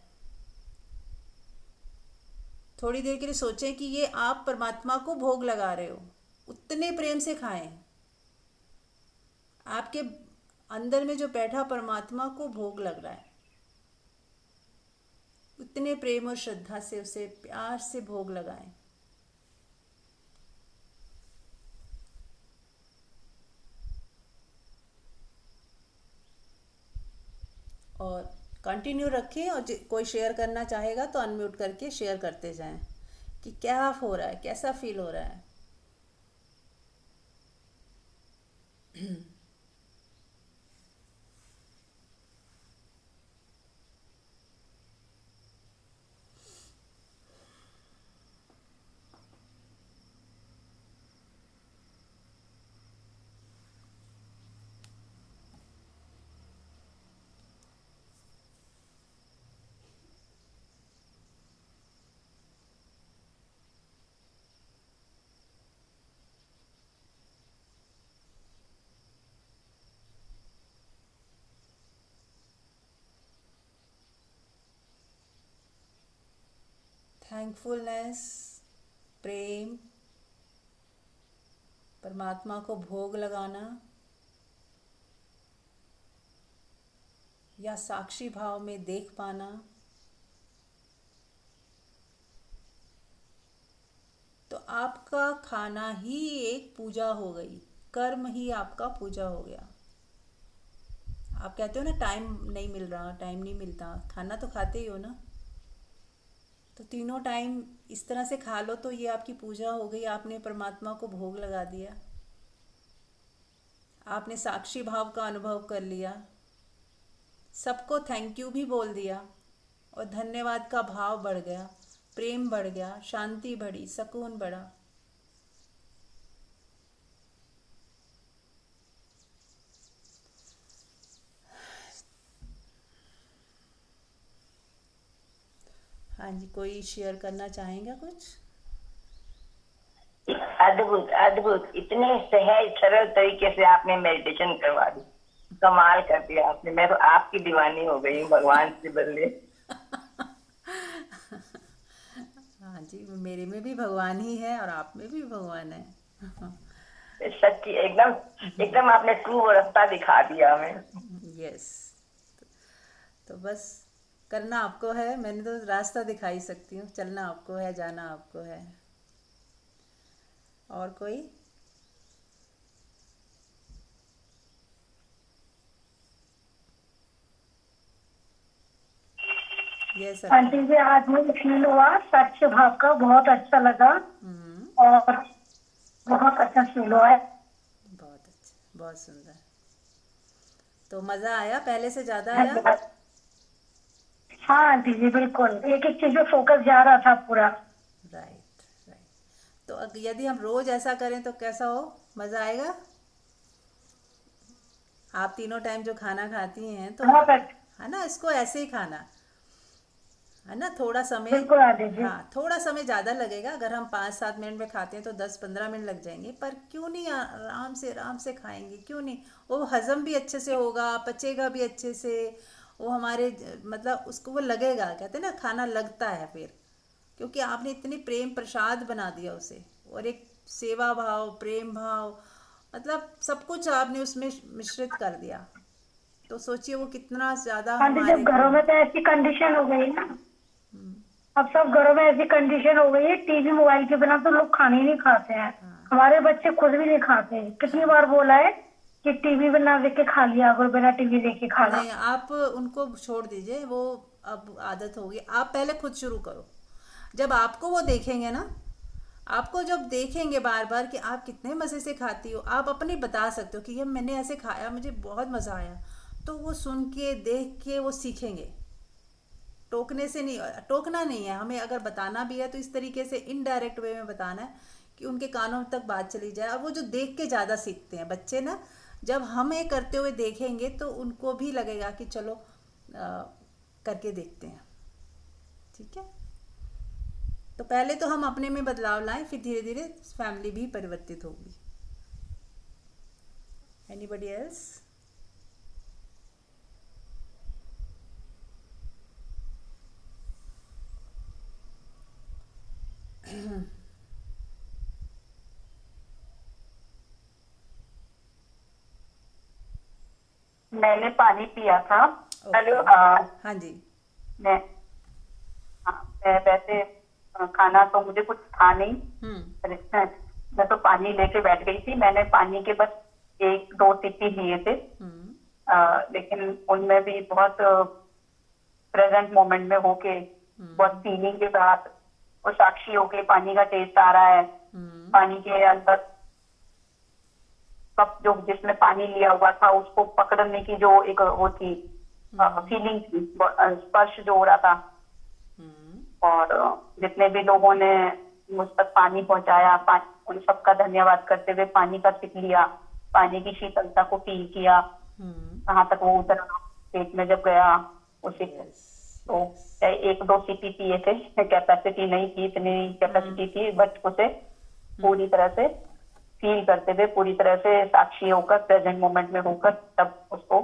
थोड़ी देर के लिए सोचें कि ये आप परमात्मा को भोग लगा रहे हो। उतने प्रेम से खाएं। आपके अंदर में जो बैठा परमात्मा को भोग लग रहा है, उतने प्रेम और श्रद्धा से उसे प्यार से भोग लगाएं। और कंटिन्यू रखें। और कोई शेयर करना चाहेगा तो अनम्यूट करके शेयर करते जाएं कि क्या हो रहा है, कैसा फील हो रहा है। थैंकफुलनेस, प्रेम, परमात्मा को भोग लगाना या साक्षी भाव में देख पाना, तो आपका खाना ही एक पूजा हो गई। कर्म ही आपका पूजा हो गया। आप कहते हो ना टाइम नहीं मिल रहा, टाइम नहीं मिलता, खाना तो खाते ही हो ना। तो तीनों टाइम इस तरह से खा लो तो ये आपकी पूजा हो गई। आपने परमात्मा को भोग लगा दिया, आपने साक्षी भाव का अनुभव कर लिया, सबको थैंक यू भी बोल दिया और धन्यवाद का भाव बढ़ गया, प्रेम बढ़ गया, शांति बढ़ी, सुकून बढ़ा। हाँ जी, कोई शेयर करना चाहेंगे कुछ? अद्भुत अद्भुत, इतने सहज सरल तरीके से आपने मेडिटेशन करवा दी। कमाल कर दिया आपने। मैं तो आपकी दीवानी हो गई हूँ भगवान से बदले। हाँ जी, मेरे में भी भगवान ही है और आप में भी भगवान है। सच्ची एकदम एकदम आपने ट्रू रास्ता दिखा दिया हमें। यस। तो बस करना आपको है, मैंने तो रास्ता दिखा ही सकती हूँ। चलना आपको है, जाना आपको है। और कोई? यस आंटी जी, आज मुझे फील हुआ सच्चे भाव का, बहुत अच्छा लगा और बहुत अच्छा फील हुआ है। बहुत अच्छा, बहुत सुंदर। तो मज़ा आया, पहले से ज़्यादा आया? हाँ आंटी जी, बिल्कुल एक एक चीज में फोकस जा रहा था पूरा। Right right. तो यदि हम रोज़ ऐसा करें तो कैसा हो, मज़ा आएगा? आप तीनों टाइम जो खाना खाती हैं तो बहुत अच्छा, है ना, इसको ऐसे ही खाना है ना। थोड़ा समय, बिल्कुल आंटी जी। हाँ थोड़ा समय ज़्यादा लगेगा। अगर हम 5-7 मिनट में खाते हैं तो 10-15 मिनट लग जाएंगे, पर क्यों नहीं आराम से खाएंगे, क्यों नहीं। वो हजम भी अच्छे से होगा, पचेगा भी अच्छे से। वो हमारे मतलब उसको वो लगेगा, कहते हैं ना खाना लगता है फिर, क्योंकि आपने इतनी प्रेम प्रसाद बना दिया उसे। और एक सेवा भाव, प्रेम भाव, मतलब सब कुछ आपने उसमें मिश्रित कर दिया। तो सोचिए वो कितना ज़्यादा आंटी, हमारे जब घरों को। में तो ऐसी कंडीशन हो गई ना, अब सब घरों में ऐसी कंडीशन हो गई है, टीवी मोबाइल के बिना तो लोग खाने ही नहीं खाते हैं। हमारे बच्चे खुद भी नहीं खाते हैं। कितनी बार बोला है कि टीवी बिना देख के खा लिया, अगर बिना टीवी देख के खाना। नहीं, आप उनको छोड़ दीजिए, वो अब आदत होगी। आप पहले खुद शुरू करो। जब आपको वो देखेंगे ना, आपको जब देखेंगे बार बार कि आप कितने मज़े से खाती हो, आप अपने बता सकते हो कि ये मैंने ऐसे खाया, मुझे बहुत मज़ा आया। तो वो सुन के देख के वो सीखेंगे। टोकने से नहीं, टोकना नहीं है हमें। अगर बताना भी है तो इस तरीके से इनडायरेक्ट वे में बताना है कि उनके कानों तक बात चली जाए। और वो जो देख के ज़्यादा सीखते हैं बच्चे ना, जब हम ये करते हुए देखेंगे तो उनको भी लगेगा कि चलो करके देखते हैं। ठीक है, तो पहले तो हम अपने में बदलाव लाएं, फिर धीरे धीरे फैमिली भी परिवर्तित होगी। Anybody else? मैंने पानी पिया था। हेलो। हाँ जी। मैं मैं वैसे खाना तो मुझे कुछ था नहीं। मैं तो पानी लेके बैठ गई थी। मैंने पानी के बस 1-2 सिपी लिए थे। लेकिन उनमें भी बहुत प्रेजेंट मोमेंट में होके, बहुत फीलिंग के साथ और साक्षी होके पानी का टेस्ट आ रहा है। पानी के अंदर कप जो जिसमें पानी लिया हुआ था उसको पकड़ने की जो एक वो थी, फीलिंग थी, स्पर्श जो हो रहा था। और जितने भी लोगों ने मुझ तक पानी पहुंचाया, उन सबका धन्यवाद करते हुए पानी का सिप लिया, पानी की शीतलता को फील किया। कहाँ तक वो उतरा पेट में जब गया उसी को। तो 1-2 सीपी पिए थे, कैपेसिटी नहीं थी, इतनी कैपेसिटी थी, बट उसे पूरी तरह से फील करते हुए, पूरी तरह से साक्षी होकर, प्रेजेंट मोमेंट में होकर तब उसको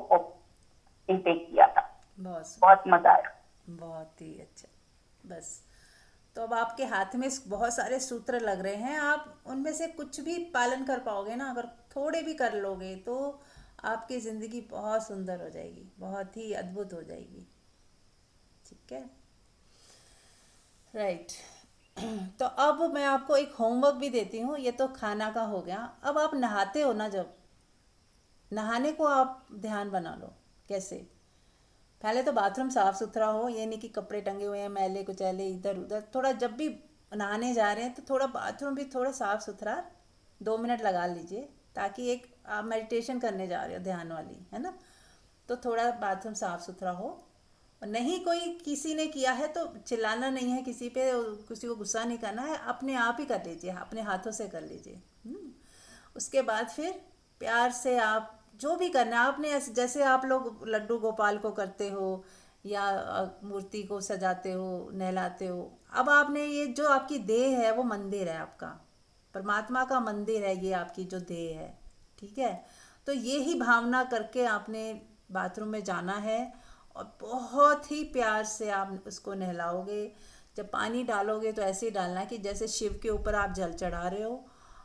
इनटेक किया था। बहुत मजा आया। बहुत ही अच्छा। बस तो अब आपके हाथ में बहुत सारे सूत्र लग रहे हैं, आप उनमें से कुछ भी पालन कर पाओगे ना, अगर थोड़े भी कर लोगे तो आपकी ज़िंदगी बहुत सुंदर हो जाएगी, बहुत ही अद्भुत हो जाएगी। ठीक है, राइट। तो अब मैं आपको एक होमवर्क भी देती हूँ। ये तो खाना का हो गया। अब आप नहाते हो ना, जब नहाने को आप ध्यान बना लो। कैसे? पहले तो बाथरूम साफ़ सुथरा हो, ये नहीं कि कपड़े टंगे हुए हैं मैले कुचैले इधर उधर। थोड़ा जब भी नहाने जा रहे हैं तो थोड़ा बाथरूम भी थोड़ा साफ़ सुथरा 2 मिनट लगा लीजिए, ताकि एक आप मेडिटेशन करने जा रहे हो ध्यान वाली, है ना, तो थोड़ा बाथरूम साफ़ सुथरा हो। और नहीं कोई किसी ने किया है तो चिल्लाना नहीं है किसी पे, किसी को गुस्सा नहीं करना है, अपने आप ही कर लीजिए, अपने हाथों से कर लीजिए। उसके बाद फिर प्यार से आप जो भी करना है आपने, जैसे आप लोग लड्डू गोपाल को करते हो या मूर्ति को सजाते हो, नहलाते हो, अब आपने ये जो आपकी देह है वो मंदिर है आपका, परमात्मा का मंदिर है ये आपकी जो देह है। ठीक है, तो ये ही भावना करके आपने बाथरूम में जाना है और बहुत ही प्यार से आप उसको नहलाओगे। जब पानी डालोगे तो ऐसे ही डालना है कि जैसे शिव के ऊपर आप जल चढ़ा रहे हो,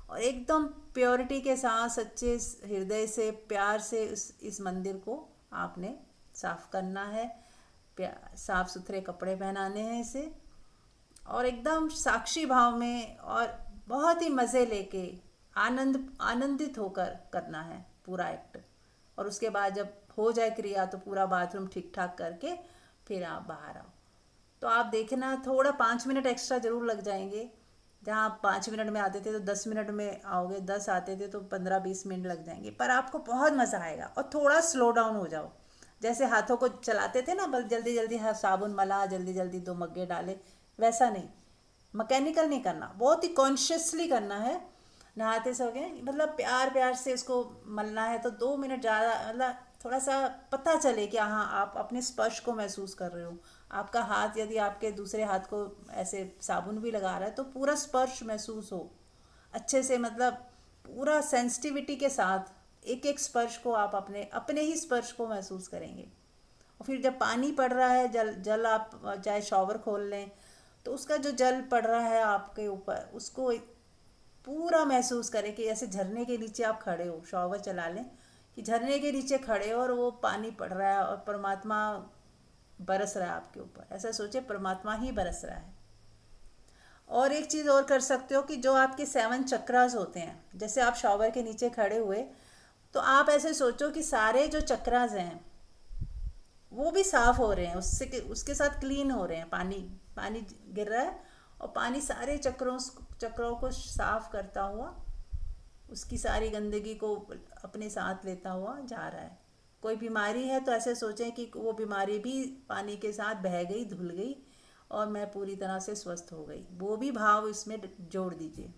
और एकदम प्योरिटी के साथ सच्चे हृदय से प्यार से इस मंदिर को आपने साफ करना है। साफ सुथरे कपड़े पहनाने हैं इसे, और एकदम साक्षी भाव में और बहुत ही मज़े लेके आनंदित होकर करना है पूरा एक्ट। और उसके बाद जब हो जाए क्रिया तो पूरा बाथरूम ठीक ठाक करके फिर आप बाहर आओ। तो आप देखना थोड़ा 5 मिनट एक्स्ट्रा ज़रूर लग जाएंगे। जहाँ आप 5 मिनट में आते थे तो 10 मिनट में आओगे, 10 आते थे तो 15-20 मिनट लग जाएंगे, पर आपको बहुत मज़ा आएगा। और थोड़ा स्लो डाउन हो जाओ, जैसे हाथों को चलाते थे ना, बस जल्दी जल्दी साबुन मला, जल्दी जल्दी 2 मग्गे डाले, वैसा नहीं, मैकेनिकल नहीं करना, बहुत ही कॉन्शियसली करना है। नहाते समय मतलब प्यार प्यार से इसको मलना है, तो 2 मिनट ज़्यादा, मतलब थोड़ा सा पता चले कि हाँ आप अपने स्पर्श को महसूस कर रहे हो। आपका हाथ यदि आपके दूसरे हाथ को ऐसे साबुन भी लगा रहा है तो पूरा स्पर्श महसूस हो अच्छे से, मतलब पूरा सेंसिटिविटी के साथ एक एक स्पर्श को आप अपने ही स्पर्श को महसूस करेंगे। और फिर जब पानी पड़ रहा है, जल आप चाहे शॉवर खोल लें तो उसका जो जल पड़ रहा है आपके ऊपर, उसको पूरा महसूस करें कि ऐसे झरने के नीचे आप खड़े हो, शॉवर चला लें कि झरने के नीचे खड़े हो और वो पानी पड़ रहा है और परमात्मा बरस रहा है आपके ऊपर। ऐसा सोचे परमात्मा ही बरस रहा है। और एक चीज़ और कर सकते हो कि जो आपके 7 चक्रास होते हैं, जैसे आप शॉवर के नीचे खड़े हुए तो आप ऐसे सोचो कि सारे जो चक्रास हैं वो भी साफ़ हो रहे हैं, उसके साथ क्लीन हो रहे हैं। पानी गिर रहा है और पानी सारे चक्रों को साफ़ करता हुआ, उसकी सारी गंदगी को अपने साथ लेता हुआ जा रहा है। कोई बीमारी है तो ऐसे सोचें कि वो बीमारी भी पानी के साथ बह गई, धुल गई और मैं पूरी तरह से स्वस्थ हो गई, वो भी भाव इसमें जोड़ दीजिए।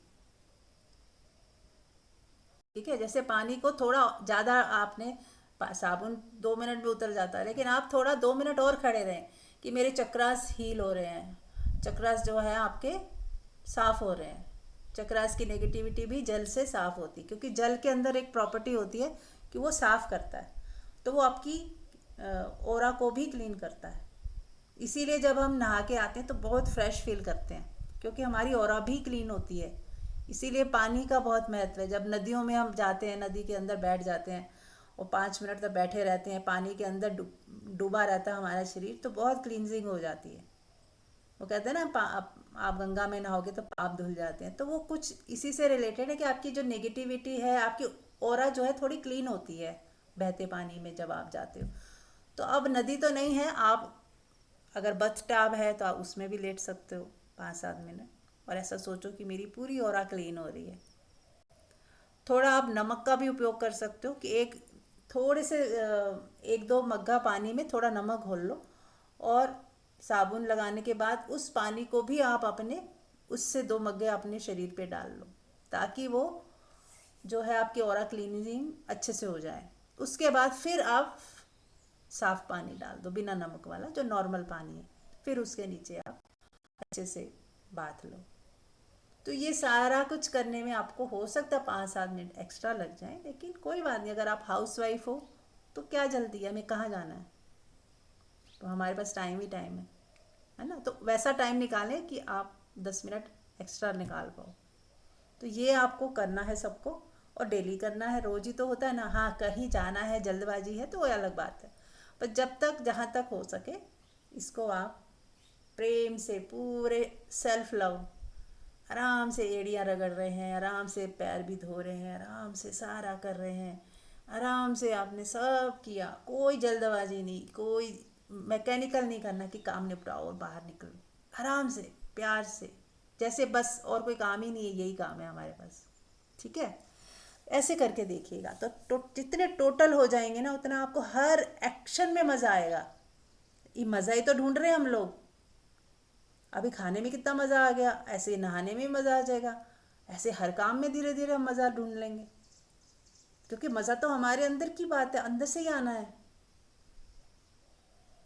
ठीक है, जैसे पानी को थोड़ा ज़्यादा आपने साबुन 2 मिनट में उतर जाता है, लेकिन आप थोड़ा 2 मिनट और खड़े रहें कि मेरे चक्रास हील हो रहे हैं, चक्रास जो है आपके साफ हो रहे हैं। चक्रास की नेगेटिविटी भी जल से साफ होती है, क्योंकि जल के अंदर एक प्रॉपर्टी होती है कि वो साफ करता है, तो वो आपकी ओरा को भी क्लीन करता है। इसीलिए जब हम नहा के आते हैं तो बहुत फ्रेश फील करते हैं, क्योंकि हमारी ऑरा भी क्लीन होती है। इसीलिए पानी का बहुत महत्व है। जब नदियों में हम जाते हैं, नदी के अंदर बैठ जाते हैं और 5 मिनट तक बैठे रहते हैं, पानी के अंदर डूबा रहता है हमारा शरीर, तो बहुत क्लींजिंग हो जाती है। वो कहते हैं ना, आप गंगा में नहाओगे तो पाप धुल जाते हैं, तो वो कुछ इसी से रिलेटेड है कि आपकी जो नेगेटिविटी है, आपकी ऑरा जो है थोड़ी क्लीन होती है बहते पानी में जब आप जाते हो। तो अब नदी तो नहीं है, आप अगर बथ टैब है तो आप उसमें भी लेट सकते हो 5-7 मिनट, और ऐसा सोचो कि मेरी पूरी ऑरा क्लीन हो रही है। थोड़ा आप नमक का भी उपयोग कर सकते हो कि थोड़े से 1-2 मग्गा पानी में थोड़ा नमक घोल लो, और साबुन लगाने के बाद उस पानी को भी आप उससे 2 मग्गे अपने शरीर पे डाल लो, ताकि वो जो है आपकी ऑरा क्लीनिंग अच्छे से हो जाए। उसके बाद फिर आप साफ पानी डाल दो, बिना नमक वाला जो नॉर्मल पानी है, फिर उसके नीचे आप अच्छे से बाथ लो। तो ये सारा कुछ करने में आपको हो सकता है 5-7 मिनट एक्स्ट्रा लग जाए, लेकिन कोई बात नहीं। अगर आप हाउस वाइफ हो तो क्या जल्दी है, हमें कहाँ जाना है, तो हमारे पास टाइम ही टाइम है ना। तो वैसा टाइम निकालें कि आप 10 मिनट एक्स्ट्रा निकाल पाओ। तो ये आपको करना है सबको, और डेली करना है, रोज ही तो होता है ना। हाँ, कहीं जाना है, जल्दबाजी है, तो वो अलग बात है, पर जब तक जहाँ तक हो सके इसको आप प्रेम से, पूरे सेल्फ लव, आराम से एड़ियाँ रगड़ रहे हैं, आराम से पैर भी धो रहे हैं, आराम से सारा कर रहे हैं, आराम से आपने सब किया, कोई जल्दबाजी नहीं, कोई मैकेनिकल नहीं करना कि काम निपटाओ और बाहर निकलो। आराम से, प्यार से, जैसे बस और कोई काम ही नहीं है, यही काम है हमारे पास। ठीक है, ऐसे करके देखिएगा तो जितने टोटल हो जाएंगे ना, उतना आपको हर एक्शन में मज़ा आएगा। ये मज़ा ही तो ढूंढ रहे हैं हम लोग। अभी खाने में कितना मज़ा आ गया, ऐसे नहाने में मज़ा आ जाएगा, ऐसे हर काम में धीरे धीरे हम मज़ा ढूंढ लेंगे, क्योंकि मज़ा तो हमारे अंदर की बात है, अंदर से ही आना है,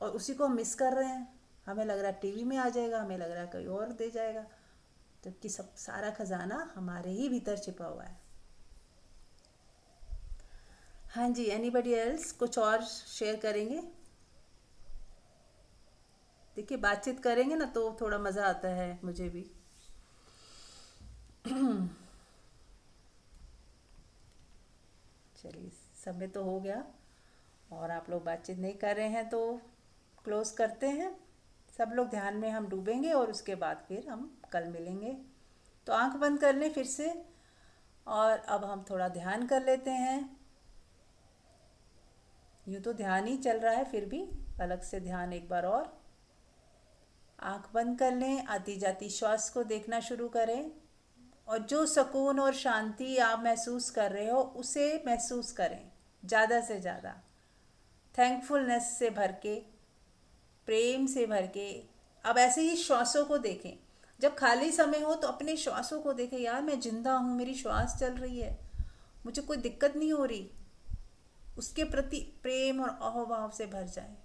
और उसी को हम मिस कर रहे हैं। हमें लग रहा है टीवी में आ जाएगा, हमें लग रहा है कोई और दे जाएगा, जबकि सब सारा खजाना हमारे ही भीतर छिपा हुआ है। हाँ जी, एनीबडी एल्स कुछ और शेयर करेंगे? देखिए, बातचीत करेंगे ना तो थोड़ा मज़ा आता है मुझे भी। चलिए, समय तो हो गया और आप लोग बातचीत नहीं कर रहे हैं, तो क्लोज करते हैं। सब लोग ध्यान में हम डूबेंगे और उसके बाद फिर हम कल मिलेंगे। तो आंख बंद कर लें फिर से, और अब हम थोड़ा ध्यान कर लेते हैं। यूँ तो ध्यान ही चल रहा है, फिर भी अलग से ध्यान एक बार और। आंख बंद कर लें, आती जाती श्वास को देखना शुरू करें, और जो सुकून और शांति आप महसूस कर रहे हो उसे महसूस करें ज़्यादा से ज़्यादा, थैंकफुलनेस से भर के, प्रेम से भर के। अब ऐसे ही श्वासों को देखें। जब खाली समय हो तो अपने श्वासों को देखें, यार मैं जिंदा हूँ, मेरी श्वास चल रही है, मुझे कोई दिक्कत नहीं हो रही। उसके प्रति प्रेम और अहोभाव से भर जाए।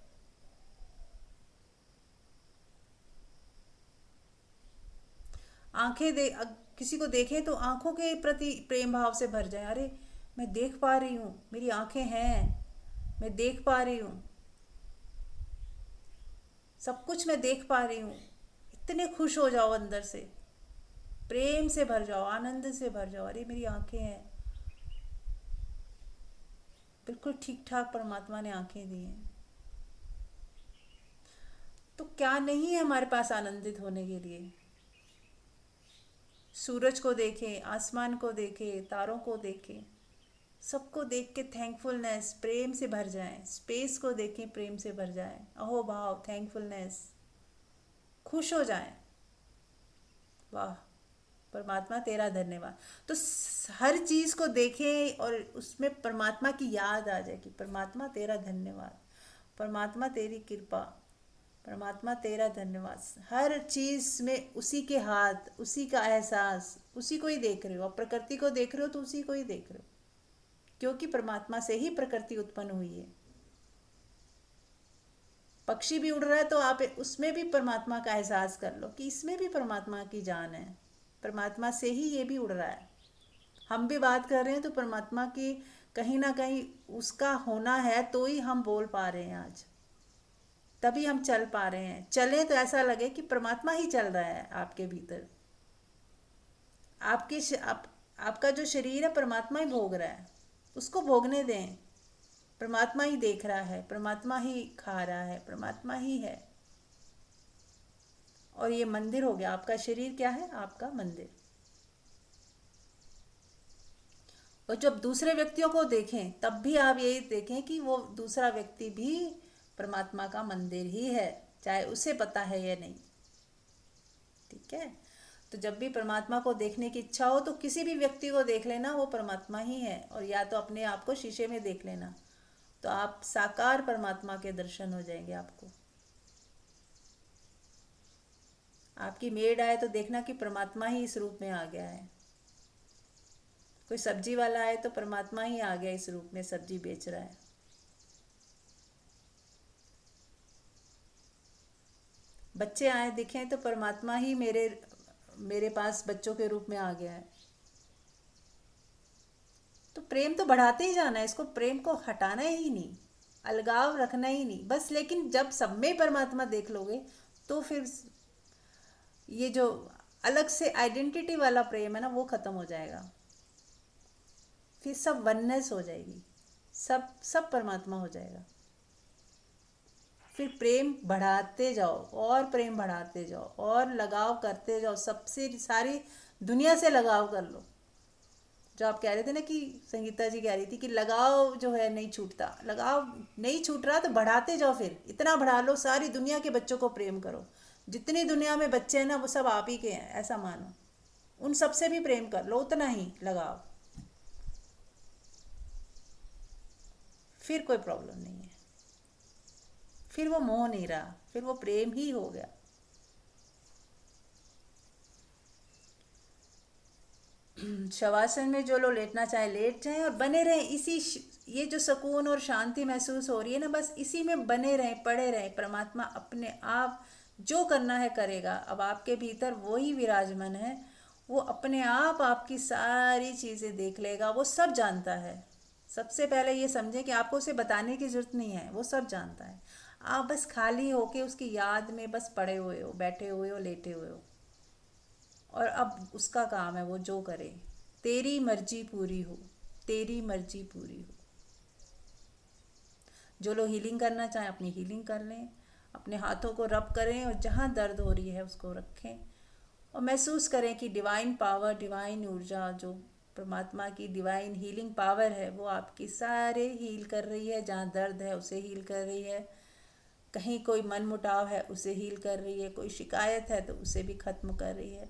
किसी को देखें तो आंखों के प्रति प्रेम भाव से भर जाए। अरे, मैं देख पा रही हूँ, मेरी आंखें हैं, मैं देख पा रही हूँ, सब कुछ मैं देख पा रही हूँ। इतने खुश हो जाओ, अंदर से प्रेम से भर जाओ, आनंद से भर जाओ। अरे, मेरी आंखें हैं, बिल्कुल ठीक ठाक परमात्मा ने आंखें दी हैं, तो क्या नहीं है हमारे पास आनंदित होने के लिए। सूरज को देखें, आसमान को देखें, तारों को देखें, सबको देख के थैंकफुलनेस, प्रेम से भर जाएं। स्पेस को देखें, प्रेम से भर जाएं, अहोभाव, थैंकफुलनेस, खुश हो जाएं। वाह परमात्मा, तेरा धन्यवाद। तो हर चीज़ को देखें और उसमें परमात्मा की याद आ जाए कि परमात्मा तेरा धन्यवाद, परमात्मा तेरी कृपा, परमात्मा तेरा धन्यवाद। हर चीज़ में उसी के हाथ, उसी का एहसास, उसी को ही देख रहे हो। अब प्रकृति को देख रहे हो तो उसी को ही देख रहे हो। क्योंकि परमात्मा से ही प्रकृति उत्पन्न हुई है। पक्षी भी उड़ रहा है तो आप उसमें भी परमात्मा का एहसास कर लो कि इसमें भी परमात्मा की जान है, परमात्मा से ही ये भी उड़ रहा है। हम भी बात कर रहे हैं तो परमात्मा की कहीं ना कहीं उसका होना है तो ही हम बोल पा रहे हैं आज, तभी हम चल पा रहे हैं। चलें तो ऐसा लगे कि परमात्मा ही चल रहा है आपके भीतर। आपका जो शरीर है परमात्मा ही भोग रहा है, उसको भोगने दें। परमात्मा ही देख रहा है, परमात्मा ही खा रहा है, परमात्मा ही है। और ये मंदिर हो गया, आपका शरीर क्या है? आपका मंदिर। और जब दूसरे व्यक्तियों को देखें तब भी आप यही देखें कि वो दूसरा व्यक्ति भी परमात्मा का मंदिर ही है, चाहे उसे पता है या नहीं। ठीक है, तो जब भी परमात्मा को देखने की इच्छा हो तो किसी भी व्यक्ति को देख लेना, वो परमात्मा ही है। और या तो अपने आप को शीशे में देख लेना, तो आप साकार परमात्मा के दर्शन हो जाएंगे आपको। आपकी मेड आए तो देखना कि परमात्मा ही इस रूप में आ गया है। कोई सब्जी वाला आए तो परमात्मा ही आ गया इस रूप में, सब्जी बेच रहा है। बच्चे आए दिखें तो परमात्मा ही मेरे पास बच्चों के रूप में आ गया है। तो प्रेम तो बढ़ाते ही जाना है, इसको प्रेम को हटाना ही नहीं, अलगाव रखना ही नहीं बस। लेकिन जब सब में परमात्मा देख लोगे तो फिर ये जो अलग से आइडेंटिटी वाला प्रेम है ना, वो खत्म हो जाएगा। फिर सब वननेस हो जाएगी, सब परमात्मा हो जाएगा। फिर प्रेम बढ़ाते जाओ और प्रेम बढ़ाते जाओ और लगाव करते जाओ, सबसे सारी दुनिया से लगाव कर लो। जो आप कह रहे थे ना कि संगीता जी कह रही थी कि लगाव जो है नहीं छूटता, लगाव नहीं छूट रहा तो बढ़ाते जाओ। फिर इतना बढ़ा लो, सारी दुनिया के बच्चों को प्रेम करो। जितनी दुनिया में बच्चे हैं ना वो सब आप ही के हैं, ऐसा मानो। उन सब से भी प्रेम कर लो, उतना ही लगाव। फिर कोई प्रॉब्लम नहीं है, फिर वो मोह नहीं रहा, फिर वो प्रेम ही हो गया। शवासन में जो लोग लेटना चाहे लेट जाएं और बने रहें ये जो सुकून और शांति महसूस हो रही है ना, बस इसी में बने रहें, पड़े रहें। परमात्मा अपने आप जो करना है करेगा। अब आपके भीतर वो ही विराजमान है, वो अपने आप आपकी सारी चीज़ें देख लेगा, वो सब जानता है। सबसे पहले ये समझें कि आपको उसे बताने की ज़रूरत नहीं है, वो सब जानता है। आप बस खाली होके उसकी याद में बस पड़े हुए हो, बैठे हुए हो, लेटे हुए हो। और अब उसका काम है वो जो करे। तेरी मर्जी पूरी हो, तेरी मर्जी पूरी हो। जो लोग हीलिंग करना चाहें अपनी हीलिंग कर लें, अपने हाथों को रब करें और जहाँ दर्द हो रही है उसको रखें और महसूस करें कि डिवाइन पावर, डिवाइन ऊर्जा, जो परमात्मा की डिवाइन हीलिंग पावर है, वो आपकी सारे हील कर रही है। जहाँ दर्द है उसे हील कर रही है, कहीं कोई मन मुटाव है उसे हील कर रही है, कोई शिकायत है तो उसे भी ख़त्म कर रही है।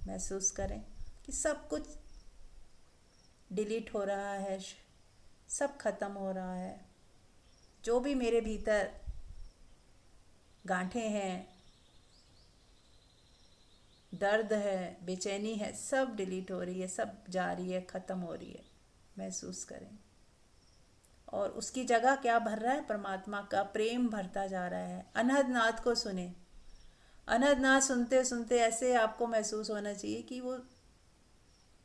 महसूस करें कि सब कुछ डिलीट हो रहा है, सब खत्म हो रहा है। जो भी मेरे भीतर गांठें हैं, दर्द है, बेचैनी है, सब डिलीट हो रही है, सब जा रही है, ख़त्म हो रही है। महसूस करें और उसकी जगह क्या भर रहा है? परमात्मा का प्रेम भरता जा रहा है। अनहद नाद को सुने। अनहद नाद सुनते सुनते ऐसे आपको महसूस होना चाहिए कि वो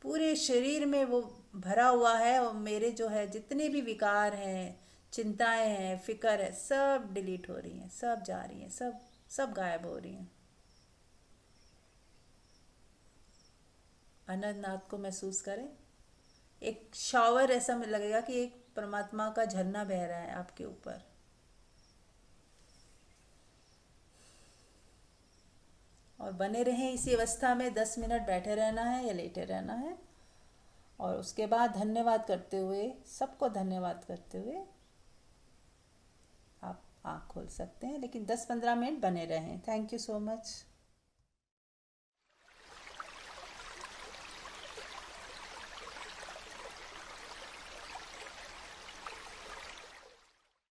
पूरे शरीर में वो भरा हुआ है और मेरे जो है जितने भी विकार हैं, चिंताएं हैं, फिक्र है, सब डिलीट हो रही हैं, सब जा रही हैं, सब गायब हो रही हैं। अनहद नाद को महसूस करें। एक शावर ऐसा लगेगा कि एक परमात्मा का झरना बह रहा है आपके ऊपर। और बने रहें इसी अवस्था में। 10 मिनट बैठे रहना है या लेटे रहना है और उसके बाद धन्यवाद करते हुए, सबको धन्यवाद करते हुए आप आँख खोल सकते हैं। लेकिन 10-15 मिनट बने रहें। Thank you so much.